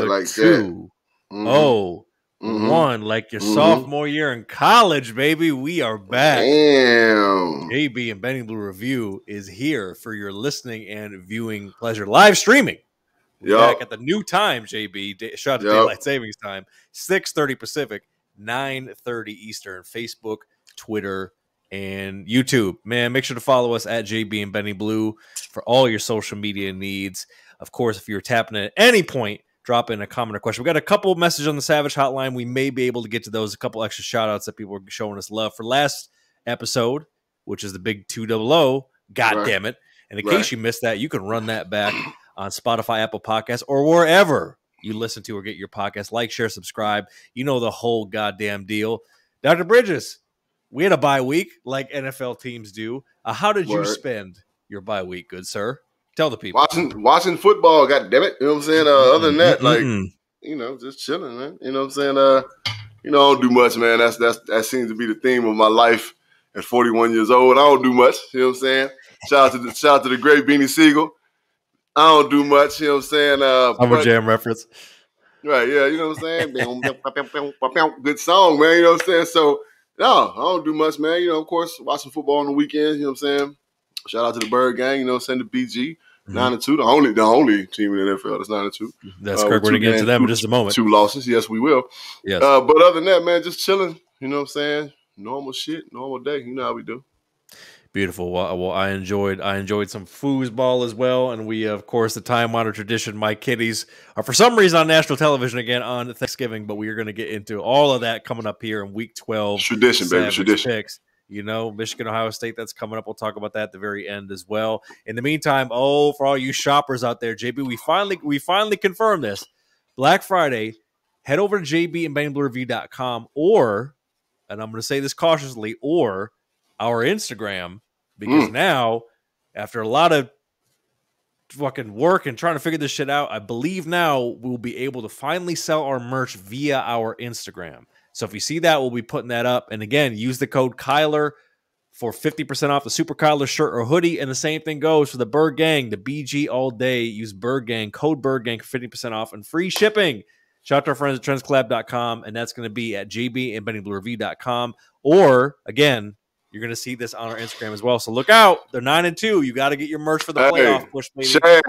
like that. 2-0-1, like your sophomore year in college, baby. We are back. Damn. JB and Benny Blue Review is here for your listening and viewing pleasure. Live streaming. We're back at the new time, JB. Shout out to Daylight Savings Time. 6:30 Pacific, 9:30 Eastern. Facebook, Twitter, and YouTube. Man, make sure to follow us at JB and Benny Blue for all your social media needs. Of course, if you're tapping at any point, drop in a comment or question. We got a couple of messages on the Savage Hotline. We may be able to get to those. A couple extra shout outs that people are showing us love for last episode, which is the big 200. God damn it. And in case you missed that, you can run that back on Spotify, Apple Podcasts, or wherever you listen to or get your podcast. Like, share, subscribe. You know the whole goddamn deal. Dr. Bridges, we had a bye week like NFL teams do. How did you spend your bye week, good sir? Tell the people. Watching football, god damn it. You know what I'm saying? Other than that, like, you know, just chilling, man. You know what I'm saying? You know, I don't do much, man. That seems to be the theme of my life at 41 years old. I don't do much. You know what I'm saying? Shout out to the great Beanie Siegel. I don't do much, you know what I'm saying? Summer Jam reference. Right, yeah, you know what I'm saying? Good song, man, you know what I'm saying? So, no, I don't do much, man. You know, of course, watching football on the weekends, you know what I'm saying? Shout out to the Birdgang, you know what I'm saying? The BG, 9-2, the only team in the NFL that's 9-2. That's correct. We're going to get to them in just a moment. 2 losses, yes, we will. Yes. But other than that, man, just chilling, you know what I'm saying? Normal shit, normal day, you know how we do. Beautiful. Well, I enjoyed some foosball as well, and we, of course, the time-honored tradition. My kitties are for some reason on national television again on Thanksgiving, but we are going to get into all of that coming up here in Week 12. Tradition, baby, tradition. Picks. You know, Michigan, Ohio State, that's coming up. We'll talk about that at the very end as well. In the meantime, for all you shoppers out there, JB, we finally confirmed this. Black Friday, head over to jbandbennybluereview.com or, and I'm going to say this cautiously, or our Instagram, because now, after a lot of fucking work and trying to figure this shit out, I believe now we'll be able to finally sell our merch via our Instagram. So if you see that, we'll be putting that up. And again, use the code Kyler for 50% off the Super Kyler shirt or hoodie. And the same thing goes for the Birdgang, the BG all day. Use Birdgang, code Birdgang for 50% off and free shipping. Shout out to our friends at trendscollab.com, and that's going to be at jbandbennybluereview.com. Or, again, you're going to see this on our Instagram as well. So look out. They're 9-2. You got to get your merch for the playoff push, baby. Chad,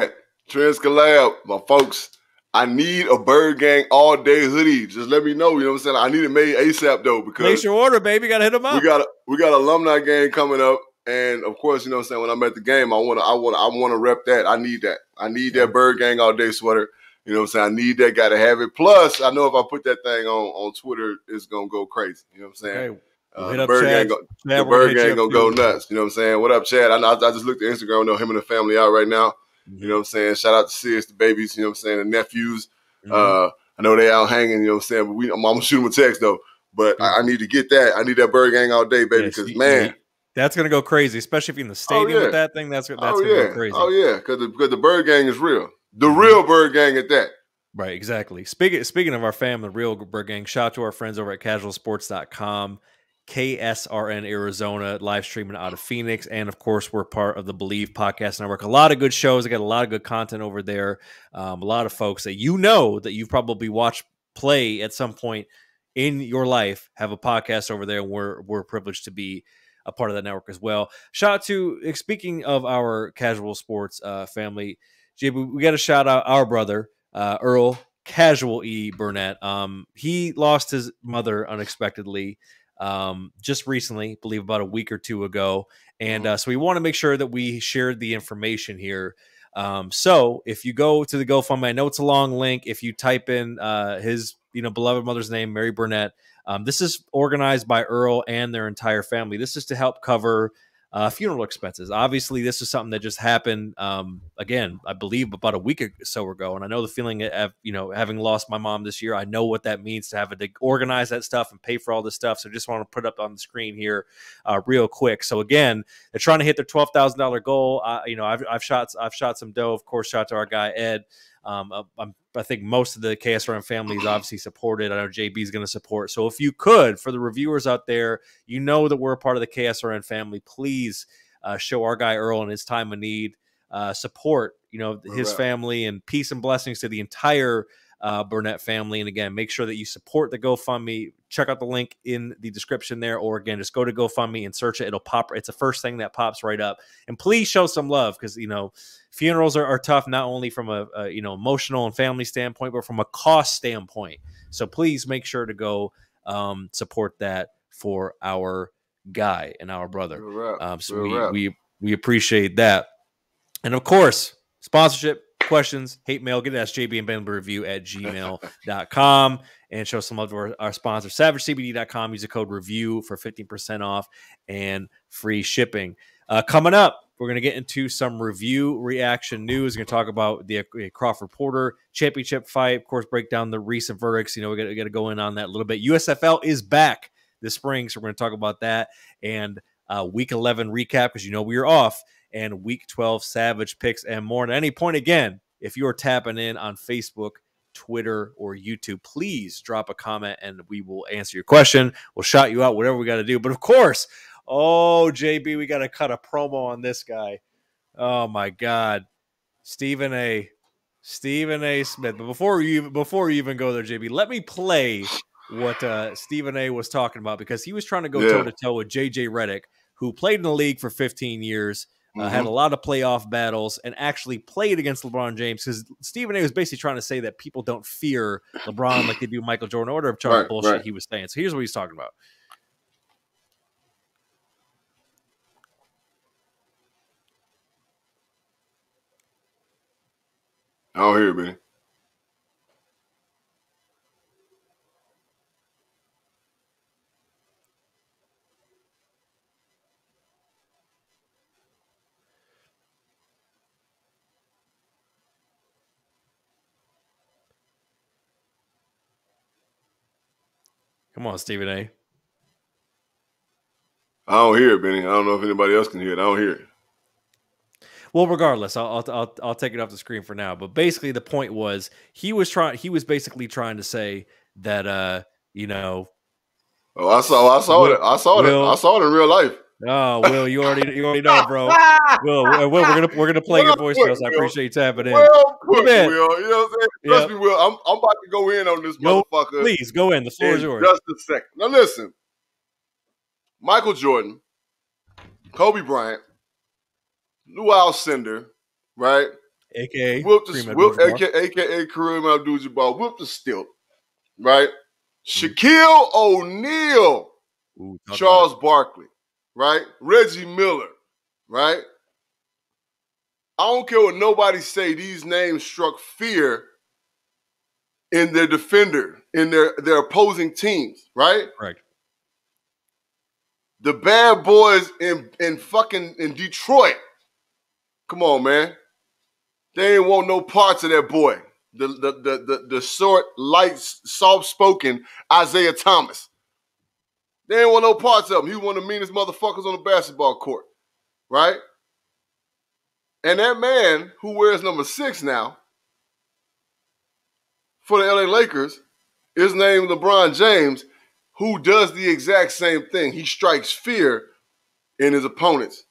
Trends Collab, my folks, I need a Birdgang all-day hoodie. Just let me know. You know what I'm saying? I need it made ASAP, though. Because place your order, baby. Got to hit them up. We got alumni game coming up. And, of course, you know what I'm saying? When I'm at the game, I want to rep that. I need that. I need that Birdgang all-day sweater. You know what I'm saying? I need that. Got to have it. Plus, I know if I put that thing on Twitter, it's going to go crazy. You know what I'm saying? Hey. The Birdgang gonna go nuts. You know what I'm saying? What up, Chad? I just looked at Instagram. I know him and the family out right now. You know what I'm saying? Shout out to Sis, the babies. You know what I'm saying? The nephews. I know they out hanging. You know what I'm saying? But I'm gonna shoot them a text though. But I need to get that. I need that Birdgang all day, baby. Because man, that's gonna go crazy. Especially if you're in the stadium with that thing. That's gonna go crazy. Oh yeah, because the Birdgang is real. The real Birdgang at that. Right, exactly. Speaking of our family, the real Birdgang, shout out to our friends over at casualsports.com. KSRN Arizona, live streaming out of Phoenix. And of course, we're part of the Believe Podcast Network. A lot of good shows. I got a lot of good content over there. A lot of folks that you know that you've probably watched play at some point in your life have a podcast over there. And we're privileged to be a part of that network as well. Shout out to, speaking of our casual sports family, JB, we got to shout out our brother, Earl Casual E. Burnett. He lost his mother unexpectedly. Just recently, I believe about a week or two ago. And so we want to make sure that we shared the information here. So if you go to the GoFundMe, I know it's a long link. If you type in his beloved mother's name, Mary Burnett, this is organized by Earl and their entire family. This is to help cover funeral expenses. Obviously, this is something that just happened, again, I believe about a week or so ago. And I know the feeling of, having lost my mom this year, I know what that means to have to organize that stuff and pay for all this stuff. So just want to put it up on the screen here real quick. So again, they're trying to hit their $12,000 goal. I've shot some dough. Of course, shout out to our guy, Ed. I think most of the KSRM family is obviously supported. I know JB is going to support. So if you could, for the reviewers out there, that we're a part of the KSRN family, please show our guy Earl in his time of need. Support, his family, and peace and blessings to the entire Burnett family. And again, make sure that you support the GoFundMe. Check out the link in the description there, or again, just go to GoFundMe and search it. It'll pop. It's the first thing that pops right up. And please show some love, because funerals are tough, not only from a emotional and family standpoint, but from a cost standpoint. So please make sure to go support that for our guy and our brother. We appreciate that. And of course, sponsorship, questions, hate mail, get it at jbandbandlereview@gmail.com, and show some love to our sponsor, savagecbd.com. Use the code REVIEW for 15% off and free shipping. Coming up, we're going to get into some review reaction news. We're going to talk about the Crawford Porter championship fight. Of course, break down the recent verdicts. We got to go in on that a little bit. USFL is back this spring, so we're going to talk about that, and Week 11 recap, because we are off, and Week 12 Savage picks and more. At any point, again, if you're tapping in on Facebook, Twitter, or YouTube, please drop a comment and we will answer your question. We'll shout you out, whatever we got to do. But of course, JB, we got to cut a promo on this guy. Oh my God, Stephen A. Smith. But before you even go there, JB, let me play what Stephen A. was talking about, because he was trying to go toe-to-toe with JJ Redick, who played in the league for 15 years. Had a lot of playoff battles, and actually played against LeBron James, because Stephen A was basically trying to say that people don't fear LeBron like they do Michael Jordan, or whatever bullshit he was saying. So here's what he's talking about. I don't hear it, Benny. Come on, Stephen A. I don't hear it, Benny. I don't know if anybody else can hear it. I don't hear it. Well, regardless, I'll take it off the screen for now. But basically, the point was he was basically trying to say that Oh, I saw it. I saw it in real life. Oh, Will, you already know, bro. Will, we're gonna play your voicemails. I appreciate you tapping in. Well put, Will. You know what I'm saying? Trust me, Will. I'm about to go in on this motherfucker. Please go in. The floor is yours. Just a second. Now listen. Michael Jordan, Kobe Bryant, Lou Alcindor, right? AKA Kareem Abdul-Jabbar, whooped the stilt, right? Shaquille O'Neal, Charles Barkley, right? Reggie Miller, right? I don't care what nobody say, these names struck fear in their defender, in their opposing teams, right? Right. The bad boys in Detroit. Come on, man. They ain't want no parts of that boy. The short, light, soft-spoken Isaiah Thomas. They ain't want no parts of him. He was one of the meanest motherfuckers on the basketball court, right? And that man who wears number 6 now for the LA Lakers is named LeBron James, who does the exact same thing. He strikes fear in his opponents.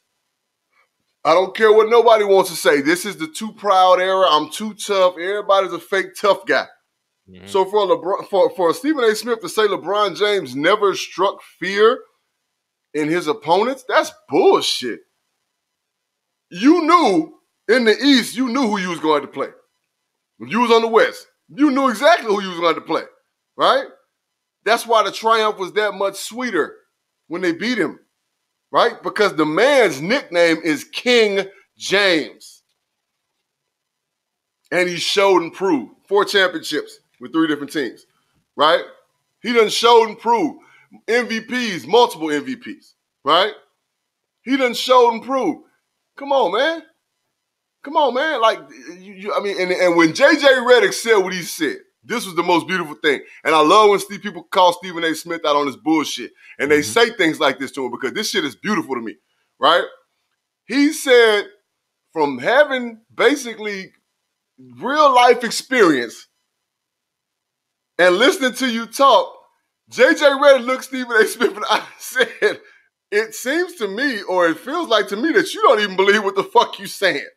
I don't care what nobody wants to say. This is the too proud era. I'm too tough. Everybody's a fake tough guy. Mm-hmm. So for Stephen A. Smith to say LeBron James never struck fear in his opponents, that's bullshit. You knew in the East, you knew who you was going to play. When you was on the West, you knew exactly who you was going to play, right? That's why the triumph was that much sweeter when they beat him, right? Because the man's nickname is King James. And he showed and proved 4 championships with 3 different teams, right? He done showed and proved MVPs, multiple MVPs, right? He done showed and proved. Come on, man. Come on, man. Like, and when JJ Redick said what he said, this was the most beautiful thing. And I love when people call Stephen A. Smith out on his bullshit. And they say things like this to him because this shit is beautiful to me, right? He said from having basically real life experience and listening to you talk, JJ Redick looked Stephen A. Smith and I said, it seems to me, or it feels like to me, that you don't even believe what the fuck you saying.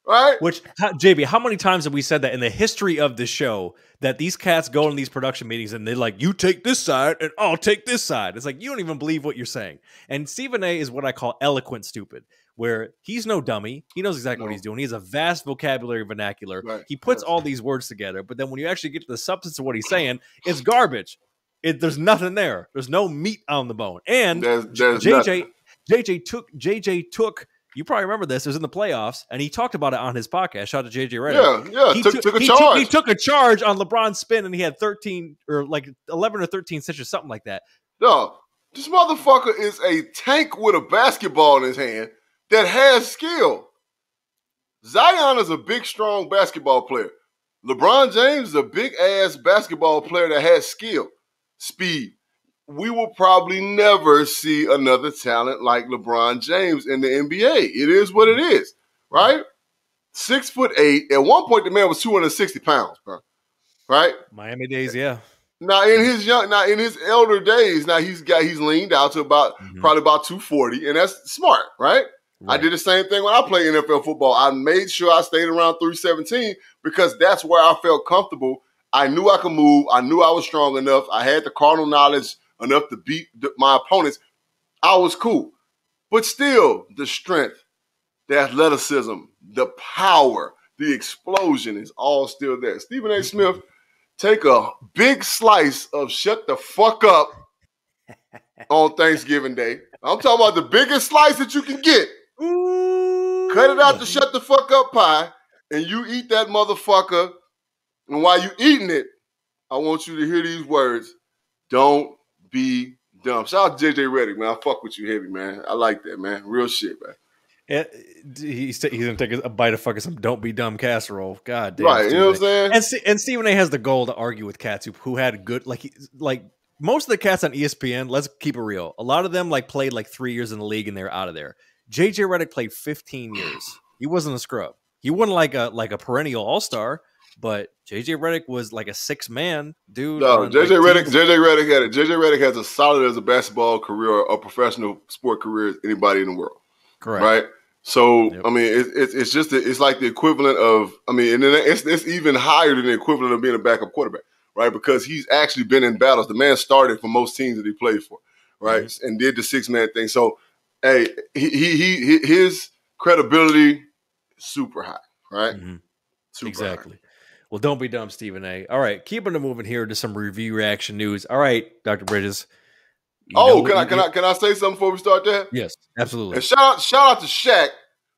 Right? Which, JB, how many times have we said that in the history of the show that these cats go in these production meetings and they're like, you take this side and I'll take this side. It's like, you don't even believe what you're saying. And Stephen A is what I call eloquent stupid, where he's no dummy. He knows exactly what he's doing. He has a vast vocabulary vernacular. Right. He puts all these words together, but then when you actually get to the substance of what he's saying, it's garbage. There's nothing there. There's no meat on the bone. And there's JJ took, you probably remember this, it was in the playoffs, and he talked about it on his podcast. Shout out to JJ Redick. Yeah, he took a charge. He took a charge on LeBron's spin, and he had 13 or like 11 or 13 stitches, something like that. No, this motherfucker is a tank with a basketball in his hand that has skill. Zion is a big, strong basketball player. LeBron James is a big-ass basketball player that has skill, speed. We will probably never see another talent like LeBron James in the NBA. It is what it is, right? 6'8". At one point, the man was 260 pounds, bro. Right? Miami days, yeah. Now in his elder days, now he's leaned out to probably about 240, and that's smart, right? I did the same thing when I played NFL football. I made sure I stayed around 317 because that's where I felt comfortable. I knew I could move. I knew I was strong enough. I had the Cardinal knowledge enough to beat my opponents. I was cool. But still, the strength, the athleticism, the power, the explosion is all still there. Stephen A. Smith, take a big slice of shut the fuck up on Thanksgiving Day. I'm talking about the biggest slice that you can get. Ooh. Cut it out to shut the fuck up pie, and you eat that motherfucker. And while you eating it, I want you to hear these words. Don't be dumb. Shout out to JJ Redick, man. I fuck with you heavy, man. I like that, man. Real shit, man. Yeah, he's gonna take a bite of fucking some "Don't Be Dumb" casserole. God damn, right? You know what I'm saying? And Stephen A has the goal to argue with cats who had good like most of the cats on ESPN. Let's keep it real. A lot of them played 3 years in the league and they're out of there. JJ Redick played 15 years. He wasn't a scrub. He wasn't like a perennial all-star. But JJ Redick was like a 6-man dude. No, JJ Redick had it. JJ Redick has as solid as a basketball career or a professional sport career as anybody in the world. Correct. Right. So I mean, it's just it's like the equivalent of and then it's even higher than the equivalent of being a backup quarterback, right? Because he's actually been in battles. The man started for most teams that he played for, right, and did the 6-man thing. So, hey, his credibility super high, right? Super exactly. High. Well, don't be dumb, Stephen A. All right, keeping it moving here to some review reaction news. All right, Dr. Bridges. Can I say something before we start that? Yes, absolutely. And shout out to Shaq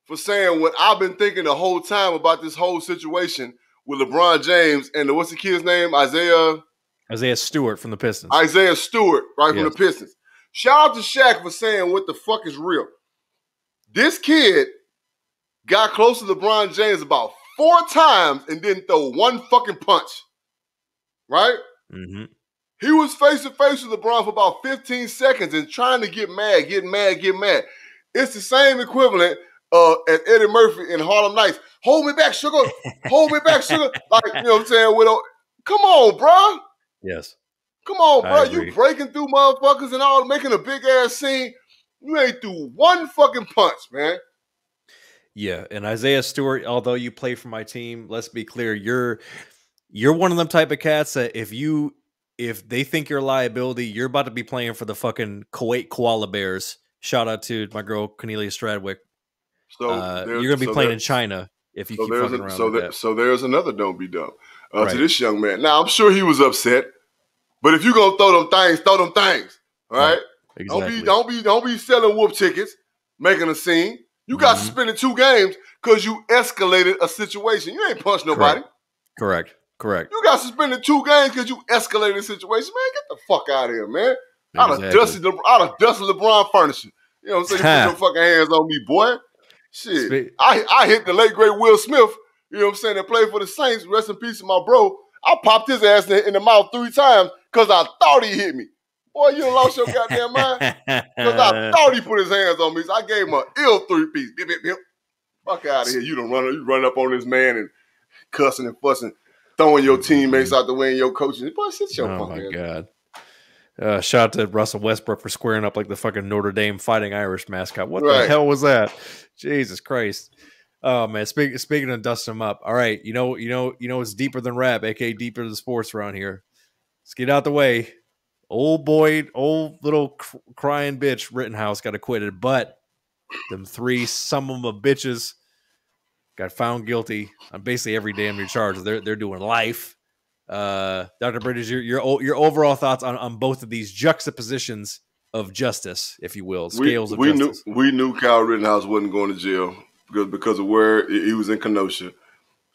for saying what I've been thinking the whole time about this whole situation with LeBron James and what's the kid's name? Isaiah Stewart from the Pistons. Isaiah Stewart, right, from the Pistons. Shout out to Shaq for saying what the fuck is real. This kid got close to LeBron James about 4 times and didn't throw one fucking punch. Right? Mm-hmm. He was face to face with LeBron for about 15 seconds and trying to get mad. It's the same equivalent as Eddie Murphy in Harlem Nights. Hold me back, sugar. Hold me back, sugar. Like, you know what I'm saying? Come on, bro. Yes. Come on, bro. You breaking through motherfuckers and all, making a big ass scene. You ain't threw one fucking punch, man. Yeah, and Isaiah Stewart, although you play for my team, let's be clear, you're one of them type of cats that if they think you're a liability, you're about to be playing for the fucking Kuwait Koala Bears. Shout out to my girl Cornelia Stradwick. So you're gonna be playing in China if you keep fucking around. So there's another don't be dumb to this young man. Now I'm sure he was upset, but if you're gonna throw them things. All right? Exactly. Don't be selling whoop tickets, making a scene. You got suspended 2 games because you escalated a situation. You ain't punched nobody. Correct. You got suspended 2 games because you escalated a situation. Man, get the fuck out of here, man. I'd have dusted LeBron furniture. You know what I'm saying? Put your fucking hands on me, boy. Shit. I hit the late, great Will Smith, you know what I'm saying, that played for the Saints. Rest in peace to my bro. I popped his ass in the mouth 3 times because I thought he hit me. Boy, you done lost your goddamn mind. Because I thought he put his hands on me. So I gave him an ill 3-piece. Bip, bip, bip. Fuck out of here. You run up on this man and cussing and fussing, throwing your teammates out the way and your coaches. Boy, sit your fucking ass. Oh, my God. Shout out to Russell Westbrook for squaring up like the fucking Notre Dame Fighting Irish mascot. What Right. the hell was that? Jesus Christ. Oh man, speaking of dusting them up. All right, you know it's deeper than rap, aka deeper than sports around here. Let's get out the way. Old little crying bitch Rittenhouse got acquitted, but them three some of them bitches got found guilty on basically every damn near charge. They're doing life. Dr. Bridges, your overall thoughts on both of these juxtapositions of justice, if you will, scales of justice. We knew Kyle Rittenhouse wasn't going to jail because of where he was in Kenosha,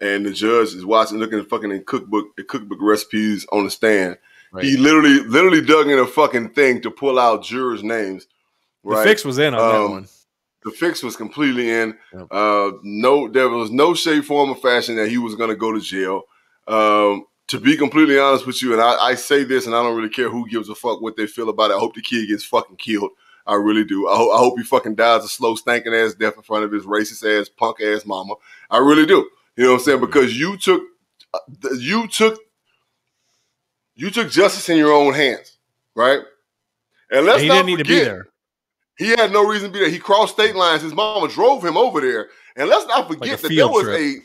and the judge is looking at fucking cookbook recipes on the stand. Right. He literally dug in a fucking thing to pull out jurors' names. Right? The fix was in on that one. The fix was completely in. Yep. There was no shape, form, or fashion that he was going to go to jail. To be completely honest with you, and I say this, and I don't really care who gives a fuck what they feel about it. I hope the kid gets fucking killed. I really do. I hope he fucking dies a slow, stinking ass death in front of his racist ass, punk ass mama. I really do. You know what I'm saying? Because you took justice in your own hands, right? And he didn't need to be there. He had no reason to be there. He crossed state lines. His mama drove him over there. And let's not forget that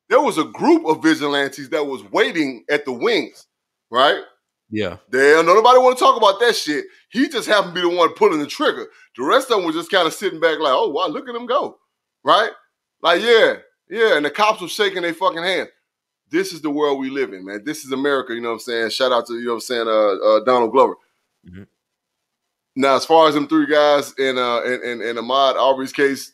there was a group of vigilantes that was waiting at the wings, right? Yeah. Nobody want to talk about that shit. He just happened to be the one pulling the trigger. The rest of them were just kind of sitting back like, oh, wow, look at him go, right? Like, yeah. And the cops were shaking their fucking hand. This is the world we live in, man. This is America, you know what I'm saying? Shout out to, you know what I'm saying, Donald Glover. Mm-hmm. Now, as far as them three guys in Ahmaud Arbery's case,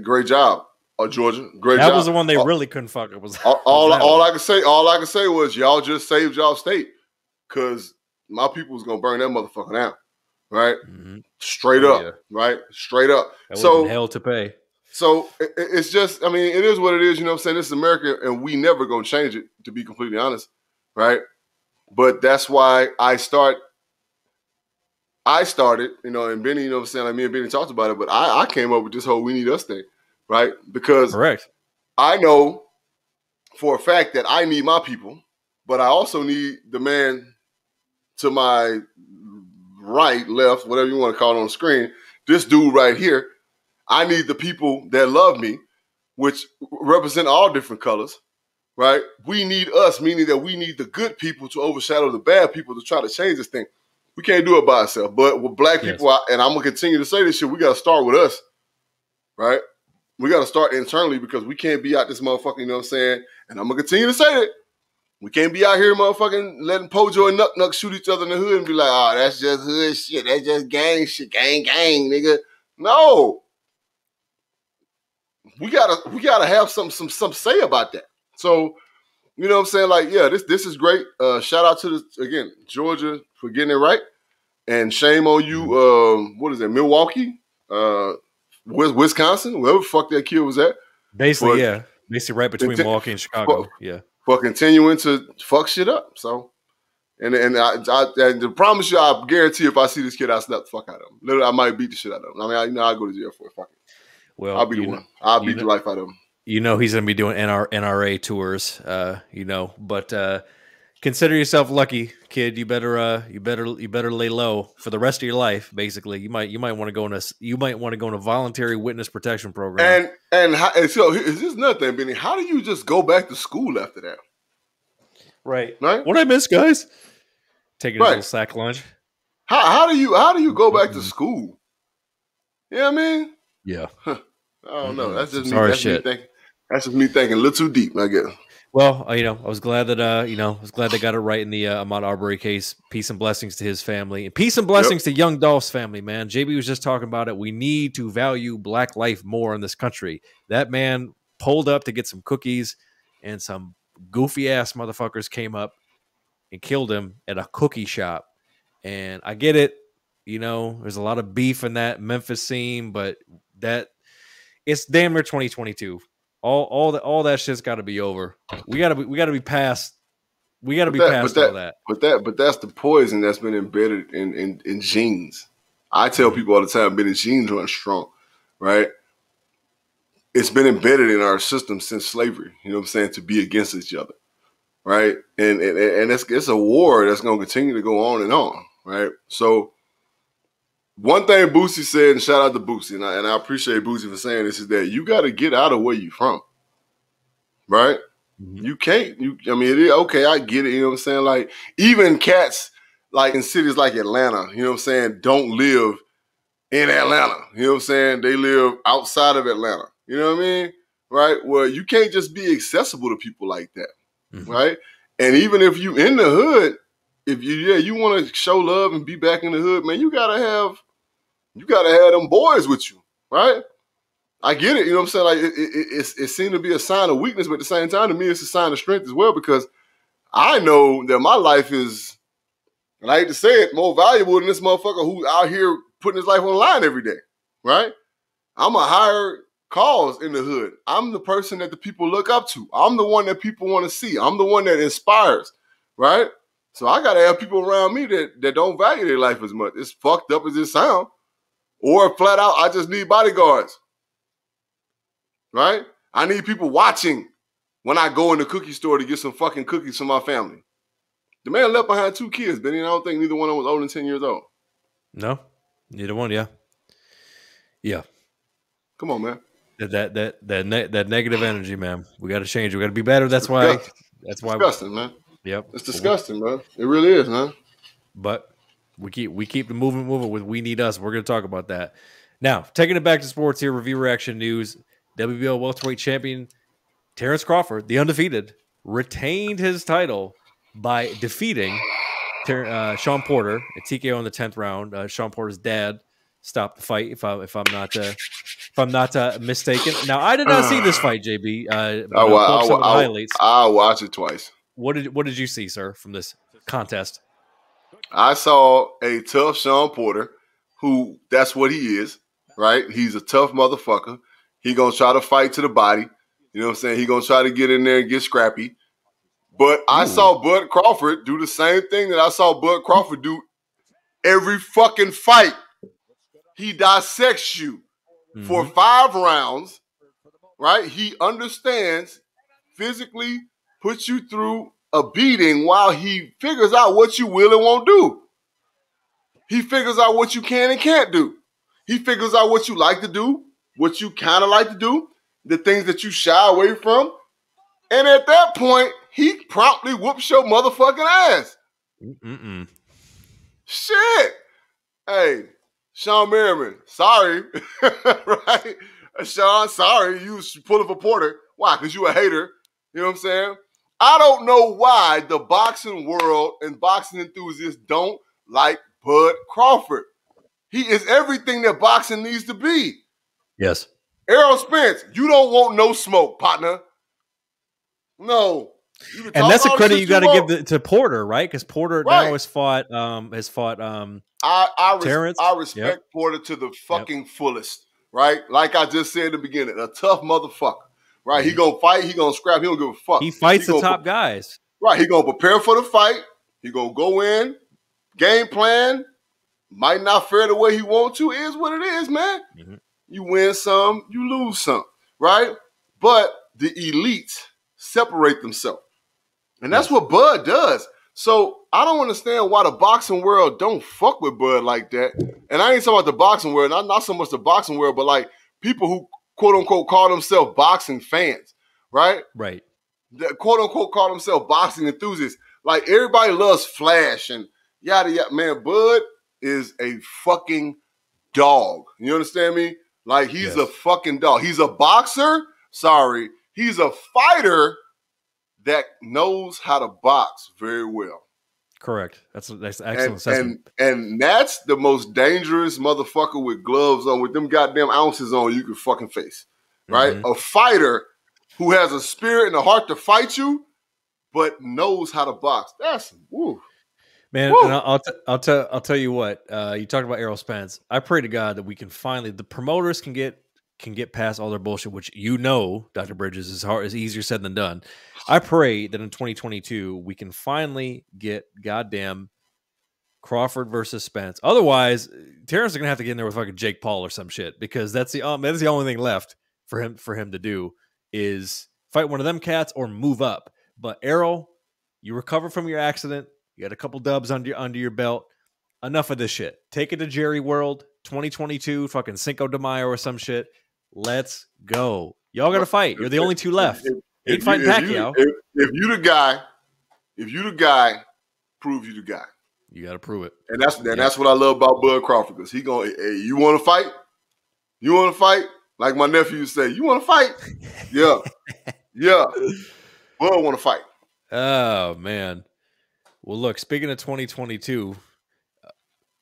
great job. Georgia, great job. That was the one they really couldn't fuck. It was all I could say was y'all just saved y'all state, because my people was gonna burn that motherfucker down, right? Mm-hmm. Straight up, right? Straight up. That so hell to pay. So it's just, I mean, it is what it is. You know what I'm saying? This is America, and we never gonna change it. To be completely honest, right? But that's why I started, you know, and Benny, you know what I'm saying? Like me and Benny talked about it, but I came up with this whole "we need us" thing. Right? Because correct. I know for a fact that I need my people, but I also need the man to my right, left, whatever you want to call it on the screen, this dude right here. I need the people that love me, which represent all different colors, right? We need us, meaning that we need the good people to overshadow the bad people to try to change this thing. We can't do it by ourselves. But with black people, and I'm going to continue to say this shit, we got to start with us, right? We got to start internally, because we can't be out this motherfucker, you know what I'm saying? And I'm going to continue to say it. We can't be out here motherfucking letting Pojo and Nuck shoot each other in the hood and be like, oh, that's just hood shit. That's just gang shit. Gang, nigga. No. We gotta have some say about that. So, you know what I'm saying? Like, yeah, this is great. Shout out to again, Georgia for getting it right. And shame on you, what is it, Milwaukee? Wisconsin, wherever the fuck that kid was at. Basically, basically right between Milwaukee and Chicago. For continuing to fuck shit up. So, and I promise you, I guarantee if I see this kid, I'll slap the fuck out of him. Literally, I might beat the shit out of him. I mean, I'll go to jail for it. Fuck it. Well, I'll be the one. I'll beat the life out of him. You know he's going to be doing NRA tours. But consider yourself lucky, kid. You better lay low for the rest of your life. Basically, you might want to go in a voluntary witness protection program. And so is this another thing, Benny? How do you just go back to school after that? Right. What I miss, guys? Taking a little sack lunch. How do you go back to school? You know what I mean? Yeah. I don't know. That's just me. That's just me thinking a little too deep, I guess. Well, I was glad that they got it right in the Ahmaud Arbery case. Peace and blessings to his family, and peace and blessings to Young Dolph's family. Man, JB was just talking about it. We need to value Black life more in this country. That man pulled up to get some cookies, and some goofy ass motherfuckers came up and killed him at a cookie shop. And I get it. You know, there's a lot of beef in that Memphis scene, but it's damn near 2022. All that shit's got to be over. We got to be past. We got to be past all that. But that's the poison that's been embedded in genes. I tell people all the time, Benny, genes run strong, right? It's been embedded in our system since slavery. You know what I'm saying? To be against each other, right? And it's a war that's going to continue to go on and on, right? So one thing Boosie said, and shout out to Boosie, and I appreciate Boosie for saying this, is that you got to get out of where you from, right? Mm-hmm. You can't. I mean, it is, okay, I get it. You know what I'm saying? Like, even cats like in cities like Atlanta, you know what I'm saying, don't live in Atlanta. You know what I'm saying? They live outside of Atlanta. You know what I mean? Right? Well, you can't just be accessible to people like that, right? And even if you in the hood, if you want to show love and be back in the hood, man, you gotta have them boys with you, right? I get it. You know what I'm saying? Like it seemed to be a sign of weakness, but at the same time, to me, it's a sign of strength as well, because I know that my life is, and I hate to say it, more valuable than this motherfucker who out here putting his life on the line every day, right? I'm a higher cause in the hood. I'm the person that the people look up to. I'm the one that people want to see. I'm the one that inspires, right? So I got to have people around me that don't value their life as much. It's fucked up as it sounds. Or flat out, I just need bodyguards, right? I need people watching when I go in the cookie store to get some fucking cookies for my family. The man left behind 2 kids, Benny, and I don't think neither one of them was older than 10 years old. No, neither one, yeah. Come on, man. That negative energy, man. We got to change. We got to be better. That's why. It's disgusting, man. Yep. It's disgusting, man. It really is, man. But we keep the movement moving with We Need Us. We're going to talk about that. Now, taking it back to sports here, review reaction news. WBO welterweight champion Terence Crawford, the undefeated, retained his title by defeating Shawn Porter at TKO in the 10th round. Shawn Porter's dad stopped the fight, if I'm not mistaken. Now, I did not see this fight, JB. I'll watch it twice. What did you see, sir, from this contest? I saw a tough Shawn Porter, who that's what he is, right? He's a tough motherfucker. He gonna try to fight to the body. You know what I'm saying? He gonna try to get in there and get scrappy. But I saw Bud Crawford do the same thing that I saw Bud Crawford do every fucking fight. He dissects you for 5 rounds, right? He understands, physically puts you through a beating while he figures out what you will and won't do. He figures out what you can and can't do. He figures out what you like to do, what you kind of like to do, the things that you shy away from. And at that point, he promptly whoops your motherfucking ass. Shit. Hey, Sean Merriman, sorry. Right? Sean, sorry. You was pulling for Porter. Why? Because you a hater. You know what I'm saying? I don't know why the boxing world and boxing enthusiasts don't like Bud Crawford. He is everything that boxing needs to be. Yes. Errol Spence, you don't want no smoke, partner. No. And that's a credit you got to give to Porter, right? Because Porter now has fought Terrence. I respect Porter to the fucking fullest, right? Like I just said in the beginning, a tough motherfucker, right? He gonna fight, he gonna scrap, he don't give a fuck. He fights the top guys. Right, he gonna prepare for the fight. He gonna go in, game plan, might not fare the way he want to, is what it is, man. You win some, you lose some, right? But the elites separate themselves. And that's what Bud does. So I don't understand why the boxing world don't fuck with Bud like that. And I ain't talking about the boxing world, not so much the boxing world, but like people who quote unquote call themselves boxing fans, right? Right. That quote unquote call themselves boxing enthusiasts. Like everybody loves Flash and yada yada. Man, Bud is a fucking dog. You understand me? Like he's a fucking dog. He's a boxer. Sorry. He's a fighter that knows how to box very well. Correct. That's excellent assessment. And that's the most dangerous motherfucker with gloves on, with them goddamn ounces on you can fucking face, right? A fighter who has a spirit and a heart to fight you, but knows how to box. That's woo. Man, woo. And I'll tell you what. You talked about Errol Spence. I pray to God that we can finally, the promoters can get past all their bullshit, which Dr. Bridges, is easier said than done. I pray that in 2022 we can finally get goddamn Crawford versus Spence. Otherwise, Terrence is gonna have to get in there with fucking Jake Paul or some shit, because that's the only thing left for him to do is fight one of them cats or move up. But Errol, You recovered from your accident. You got a couple dubs under your belt. Enough of this shit. Take it to Jerry World 2022, fucking Cinco de Mayo or some shit. Let's go. Y'all got to fight. You're the only two left. Ain't fighting Pacquiao. If you the guy, prove you the guy. You got to prove it. And that's what I love about Bud Crawford, because he going, hey, you want to fight? You want to fight? Like my nephew used to say, you want to fight? Yeah. Yeah. Bud want to fight. Oh, man. Well, look, speaking of 2022,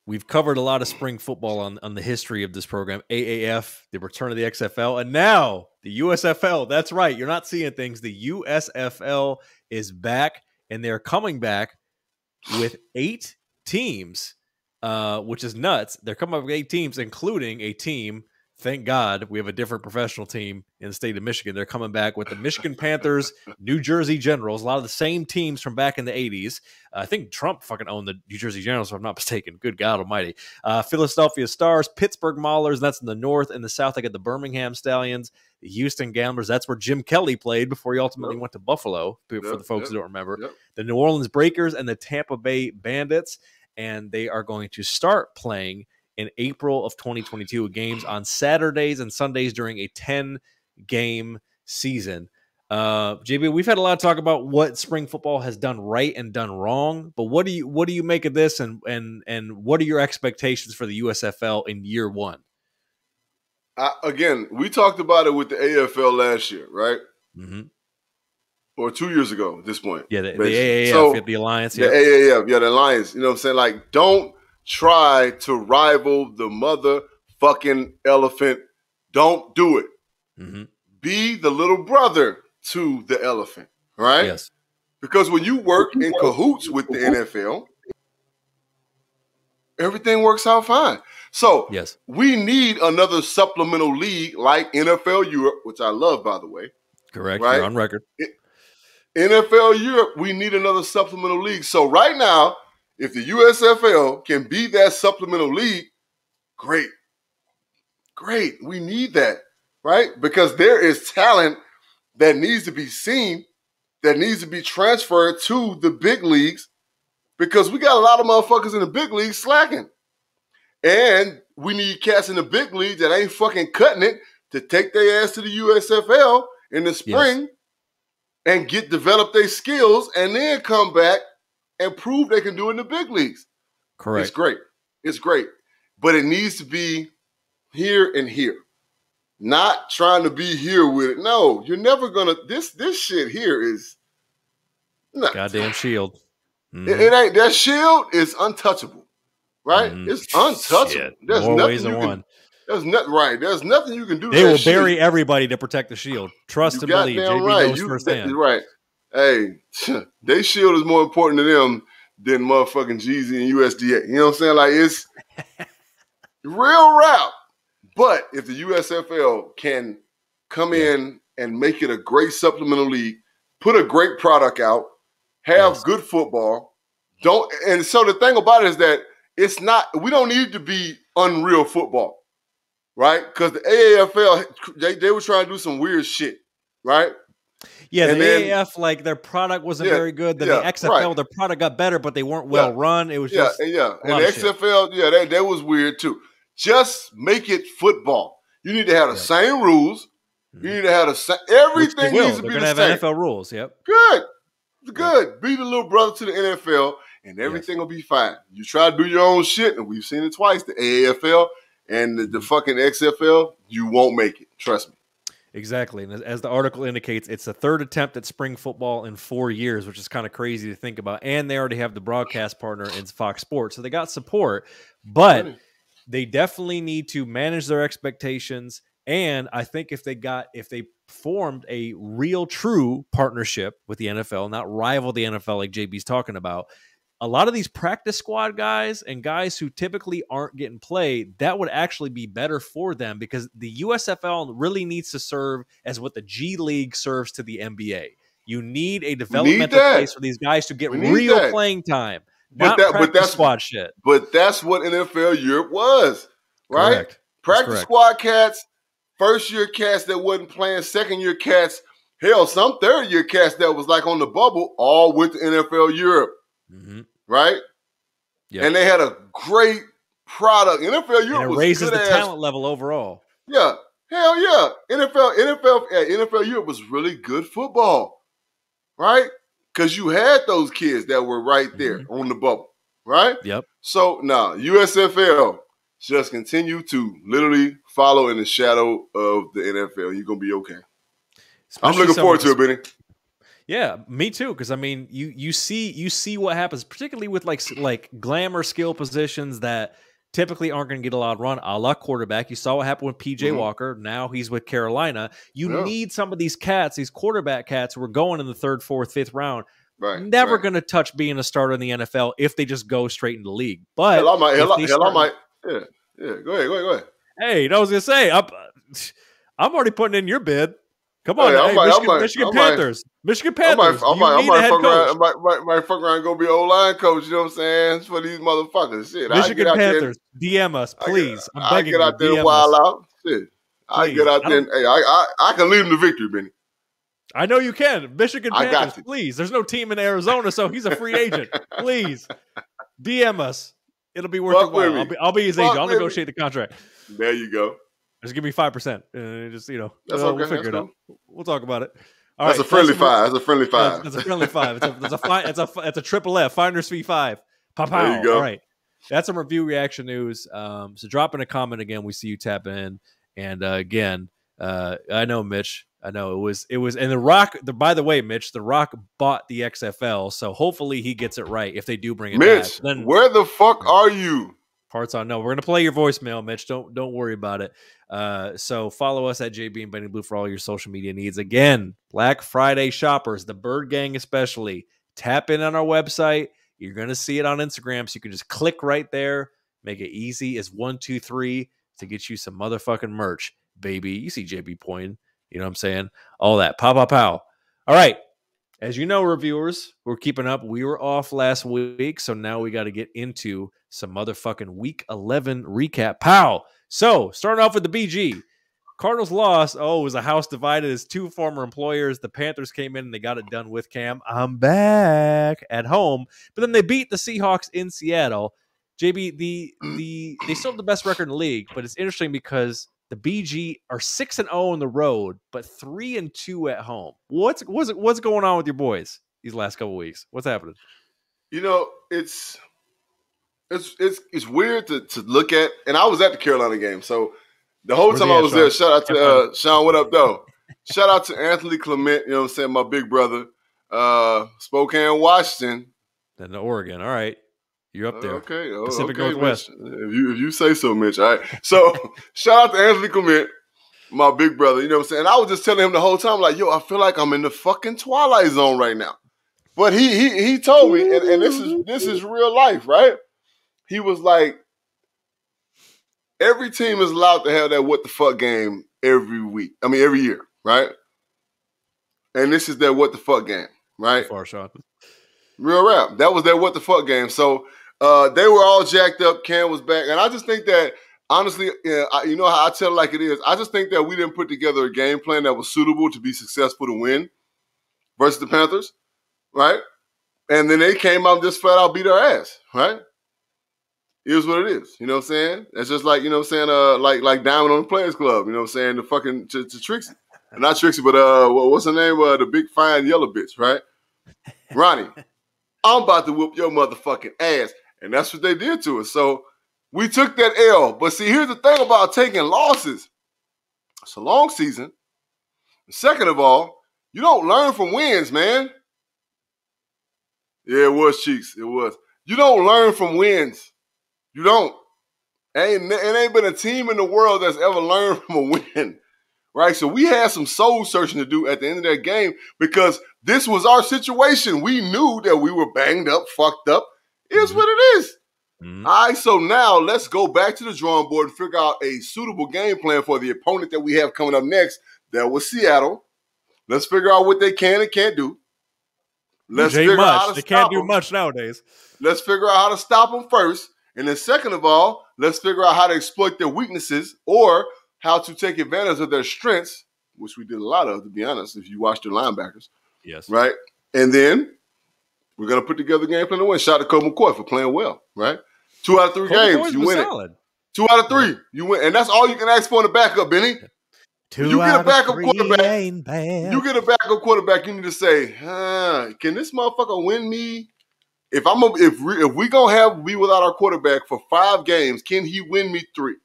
we've covered a lot of spring football on the history of this program. AAF, the return of the XFL, and now the USFL. That's right. You're not seeing things. The USFL is back, and they're coming back with 8 teams, which is nuts. They're coming up with 8 teams, including a team. Thank God we have a different professional team in the state of Michigan. They're coming back with the Michigan Panthers, New Jersey Generals, a lot of the same teams from back in the 80s. I think Trump fucking owned the New Jersey Generals, if I'm not mistaken. Good God almighty. Philadelphia Stars, Pittsburgh Maulers, that's in the north. In the south, I got the Birmingham Stallions, the Houston Gamblers. That's where Jim Kelly played before he ultimately went to Buffalo, for the folks who don't remember. The New Orleans Breakers and the Tampa Bay Bandits. And they are going to start playing in April of 2022, games on Saturdays and Sundays during a 10-game season. JB, we've had a lot of talk about what spring football has done right and done wrong, but what do you make of this, and what are your expectations for the USFL in year one? Again, we talked about it with the AFL last year, right? Mm-hmm. Or 2 years ago at this point. Yeah, the AAF, the Alliance. The AAF, the Alliance. You know what I'm saying? Like, don't try to rival the motherfucking elephant. Don't do it. Mm-hmm. Be the little brother to the elephant, right? Yes. Because when you work in cahoots with the NFL, everything works out fine. So yes, we need another supplemental league like NFL Europe, which I love, by the way. Correct. Right? You're on record. NFL Europe, we need another supplemental league. So right now, if the USFL can be that supplemental league, great. Great. We need that, right? Because there is talent that needs to be seen, that needs to be transferred to the big leagues, because we got a lot of motherfuckers in the big leagues slacking. And we need cats in the big league that ain't fucking cutting it to take their ass to the USFL in the spring and develop their skills and then come back and prove they can do it in the big leagues. Correct. It's great. It's great. But it needs to be here and here. Not trying to be here with it. No, you're never going to. This shit here is. Not, goddamn shield. Mm-hmm. It ain't. That shield is untouchable. Right? Mm-hmm. It's untouchable. Shit. There's more ways than one. There's nothing you can do. They will bury everybody to protect the shield. Trust and believe. JB knows firsthand. Right. Hey, they shield is more important to them than motherfucking Jeezy and USDA. You know what I'm saying? Like, it's real rap. But if the USFL can come in and make it a great supplemental league, put a great product out, have good football, and so the thing about it is that it's not, we don't need to be unreal football, right? Because the AAFL, they were trying to do some weird shit, right? Yeah, and the AAF, like, their product wasn't very good. Then the XFL, their product got better, but they weren't well run. It was just and the XFL, that was weird too. Just make it football. You need to have the same rules. You need to have the same. Everything needs to be the same. They're going to have NFL rules. Yep. Good. Be the little brother to the NFL, and everything will be fine. You try to do your own shit, and we've seen it twice. The AAFL and the fucking XFL, you won't make it. Trust me. Exactly. And as the article indicates, it's the third attempt at spring football in 4 years, which is kind of crazy to think about. And they already have the broadcast partner in Fox Sports. So they got support, but they definitely need to manage their expectations. And I think if they formed a real true partnership with the NFL, not rival the NFL like JB's talking about, a lot of these practice squad guys and guys who typically aren't getting played, that would actually be better for them, because the USFL really needs to serve as what the G League serves to the NBA. You need a developmental place for these guys to get real playing time, not practice squad shit. But that's what NFL Europe was, right? Correct. Practice squad cats, first-year cats that wasn't playing, second-year cats Hell, some third-year cats that was like on the bubble all went to NFL Europe, right? Yep. And they had a great product. NFL Europe was raises the talent level overall. Yeah, hell yeah. NFL Europe was really good football, right? Because you had those kids that were right there on the bubble, right? Yep. So now USFL just continue to literally follow in the shadow of the NFL. You're gonna be okay. Especially I'm looking forward to it, Benny. Yeah, me too. Because I mean, you see what happens, particularly with like glamour skill positions that typically aren't going to get a lot of run, a la quarterback. You saw what happened with P.J. Walker. Now he's with Carolina. You need some of these cats, these quarterback cats who are going in the 3rd, 4th, 5th round. Never going to touch being a starter in the NFL if they just go straight into the league. But I might. Yeah. Go ahead. Hey, I was going to say, I'm already putting in your bid. Come on, Michigan Panthers. Michigan Panthers. I might fuck around and go be O-line coach, you know what I'm saying? For these motherfuckers. Shit. Michigan Panthers, DM us, please. I'm begging you. I get out there and wild out. Shit. I get out there and I can lead them to victory, Benny. I know you can. Michigan Panthers, please. There's no team in Arizona, so he's a free agent. Please. DM us. It'll be worth your while. I'll be his agent. I'll negotiate the contract. There you go. Just give me 5%. Just that's okay. We'll figure it out. We'll talk about it. All right, a friendly five. That's a friendly five. That's a friendly five. It's a triple F. Finder's fee 5. Pow. There you go. All right. That's some review reaction news. So drop in a comment again. We see you tap in. And again, I know Mitch. I know it was, and The Rock. By the way, Mitch, The Rock bought the XFL, so hopefully he gets it right if they do bring it back. Mitch, then where the fuck are you? Parts on. No, we're gonna play your voicemail, Mitch. Don't worry about it. So follow us at JB and Benny Blue for all your social media needs. Again, Black Friday shoppers, the Birdgang especially, tap in on our website. You're gonna see it on Instagram, so you can just click right there. Make it easy as 1, 2, 3 to get you some motherfucking merch, baby. You see JB pointing. You know what I'm saying? All that. Pow. All right. As you know, reviewers, we're keeping up. We were off last week, so now we got to get into some motherfucking Week 11 recap. Pow! So, starting off with the BG. Cardinals lost. It was a house divided as 2 former employers. The Panthers came in and they got it done with Cam. I'm back at home. But then they beat the Seahawks in Seattle. JB, they still have the best record in the league, but it's interesting because the BG are 6-0 on the road, but 3-2 at home. What's going on with your boys these last couple weeks? What's happening? You know, it's weird to look at. And I was at the Carolina game, so the whole time I was there. Shout out to Sean. What up, though? Shout out to Anthony Clement. You know what I'm saying? My big brother, Spokane, Washington, and Oregon. All right. You're up there. Okay. Pacific Northwest. If you say so, Mitch. All right. So shout out to Anthony Clement, my big brother. You know what I'm saying? And I was just telling him the whole time, like, yo, I feel like I'm in the fucking Twilight Zone right now. But he told me, and this is real life, right? He was like, every team is allowed to have that what the fuck game every year, right? And this is their what the fuck game, right? Far shot. Real rap. That was their what the fuck game. So they were all jacked up. Cam was back. And I just think that, honestly, you know how I tell it like it is, I just think that we didn't put together a game plan that was suitable to be successful to win versus the Panthers, right? And then they came out and just flat out beat our ass, right? It is what it is. You know what I'm saying? It's just like, you know what I'm saying, like Diamond on the Players Club, you know what I'm saying, the fucking to Trixie. Not Trixie, but what's her name? The big fine yellow bitch, right? Ronnie. I'm about to whoop your motherfucking ass. And that's what they did to us. So we took that L. But see, here's the thing about taking losses. It's a long season. Second of all, you don't learn from wins, man. Yeah, it was, Cheeks. It was. You don't learn from wins. You don't. It ain't been a team in the world that's ever learned from a win. Right? So we had some soul searching to do at the end of that game because this was our situation. We knew that we were banged up, fucked up. It is what it is. Mm-hmm. All right, so now let's go back to the drawing board and figure out a suitable game plan for the opponent that we have coming up next. That was Seattle. Let's figure out what they can and can't do. Let's figure out how to They can't do much nowadays. Let's figure out how to stop them first. And then second of all, let's figure out how to exploit their weaknesses or how to take advantage of their strengths, which we did a lot of, to be honest, if you watch their linebackers. Yes. Right? And then we're going to put together a game plan to win. Shout out to Colt McCoy for playing well, right? 2 out of 3 games, you win solid. It. 2 out of 3, you win. And that's all you can ask for in the backup, Benny. You get a backup quarterback. You get a backup quarterback, you need to say, can this motherfucker win me? If we gonna be without our quarterback for 5 games, can he win me 3?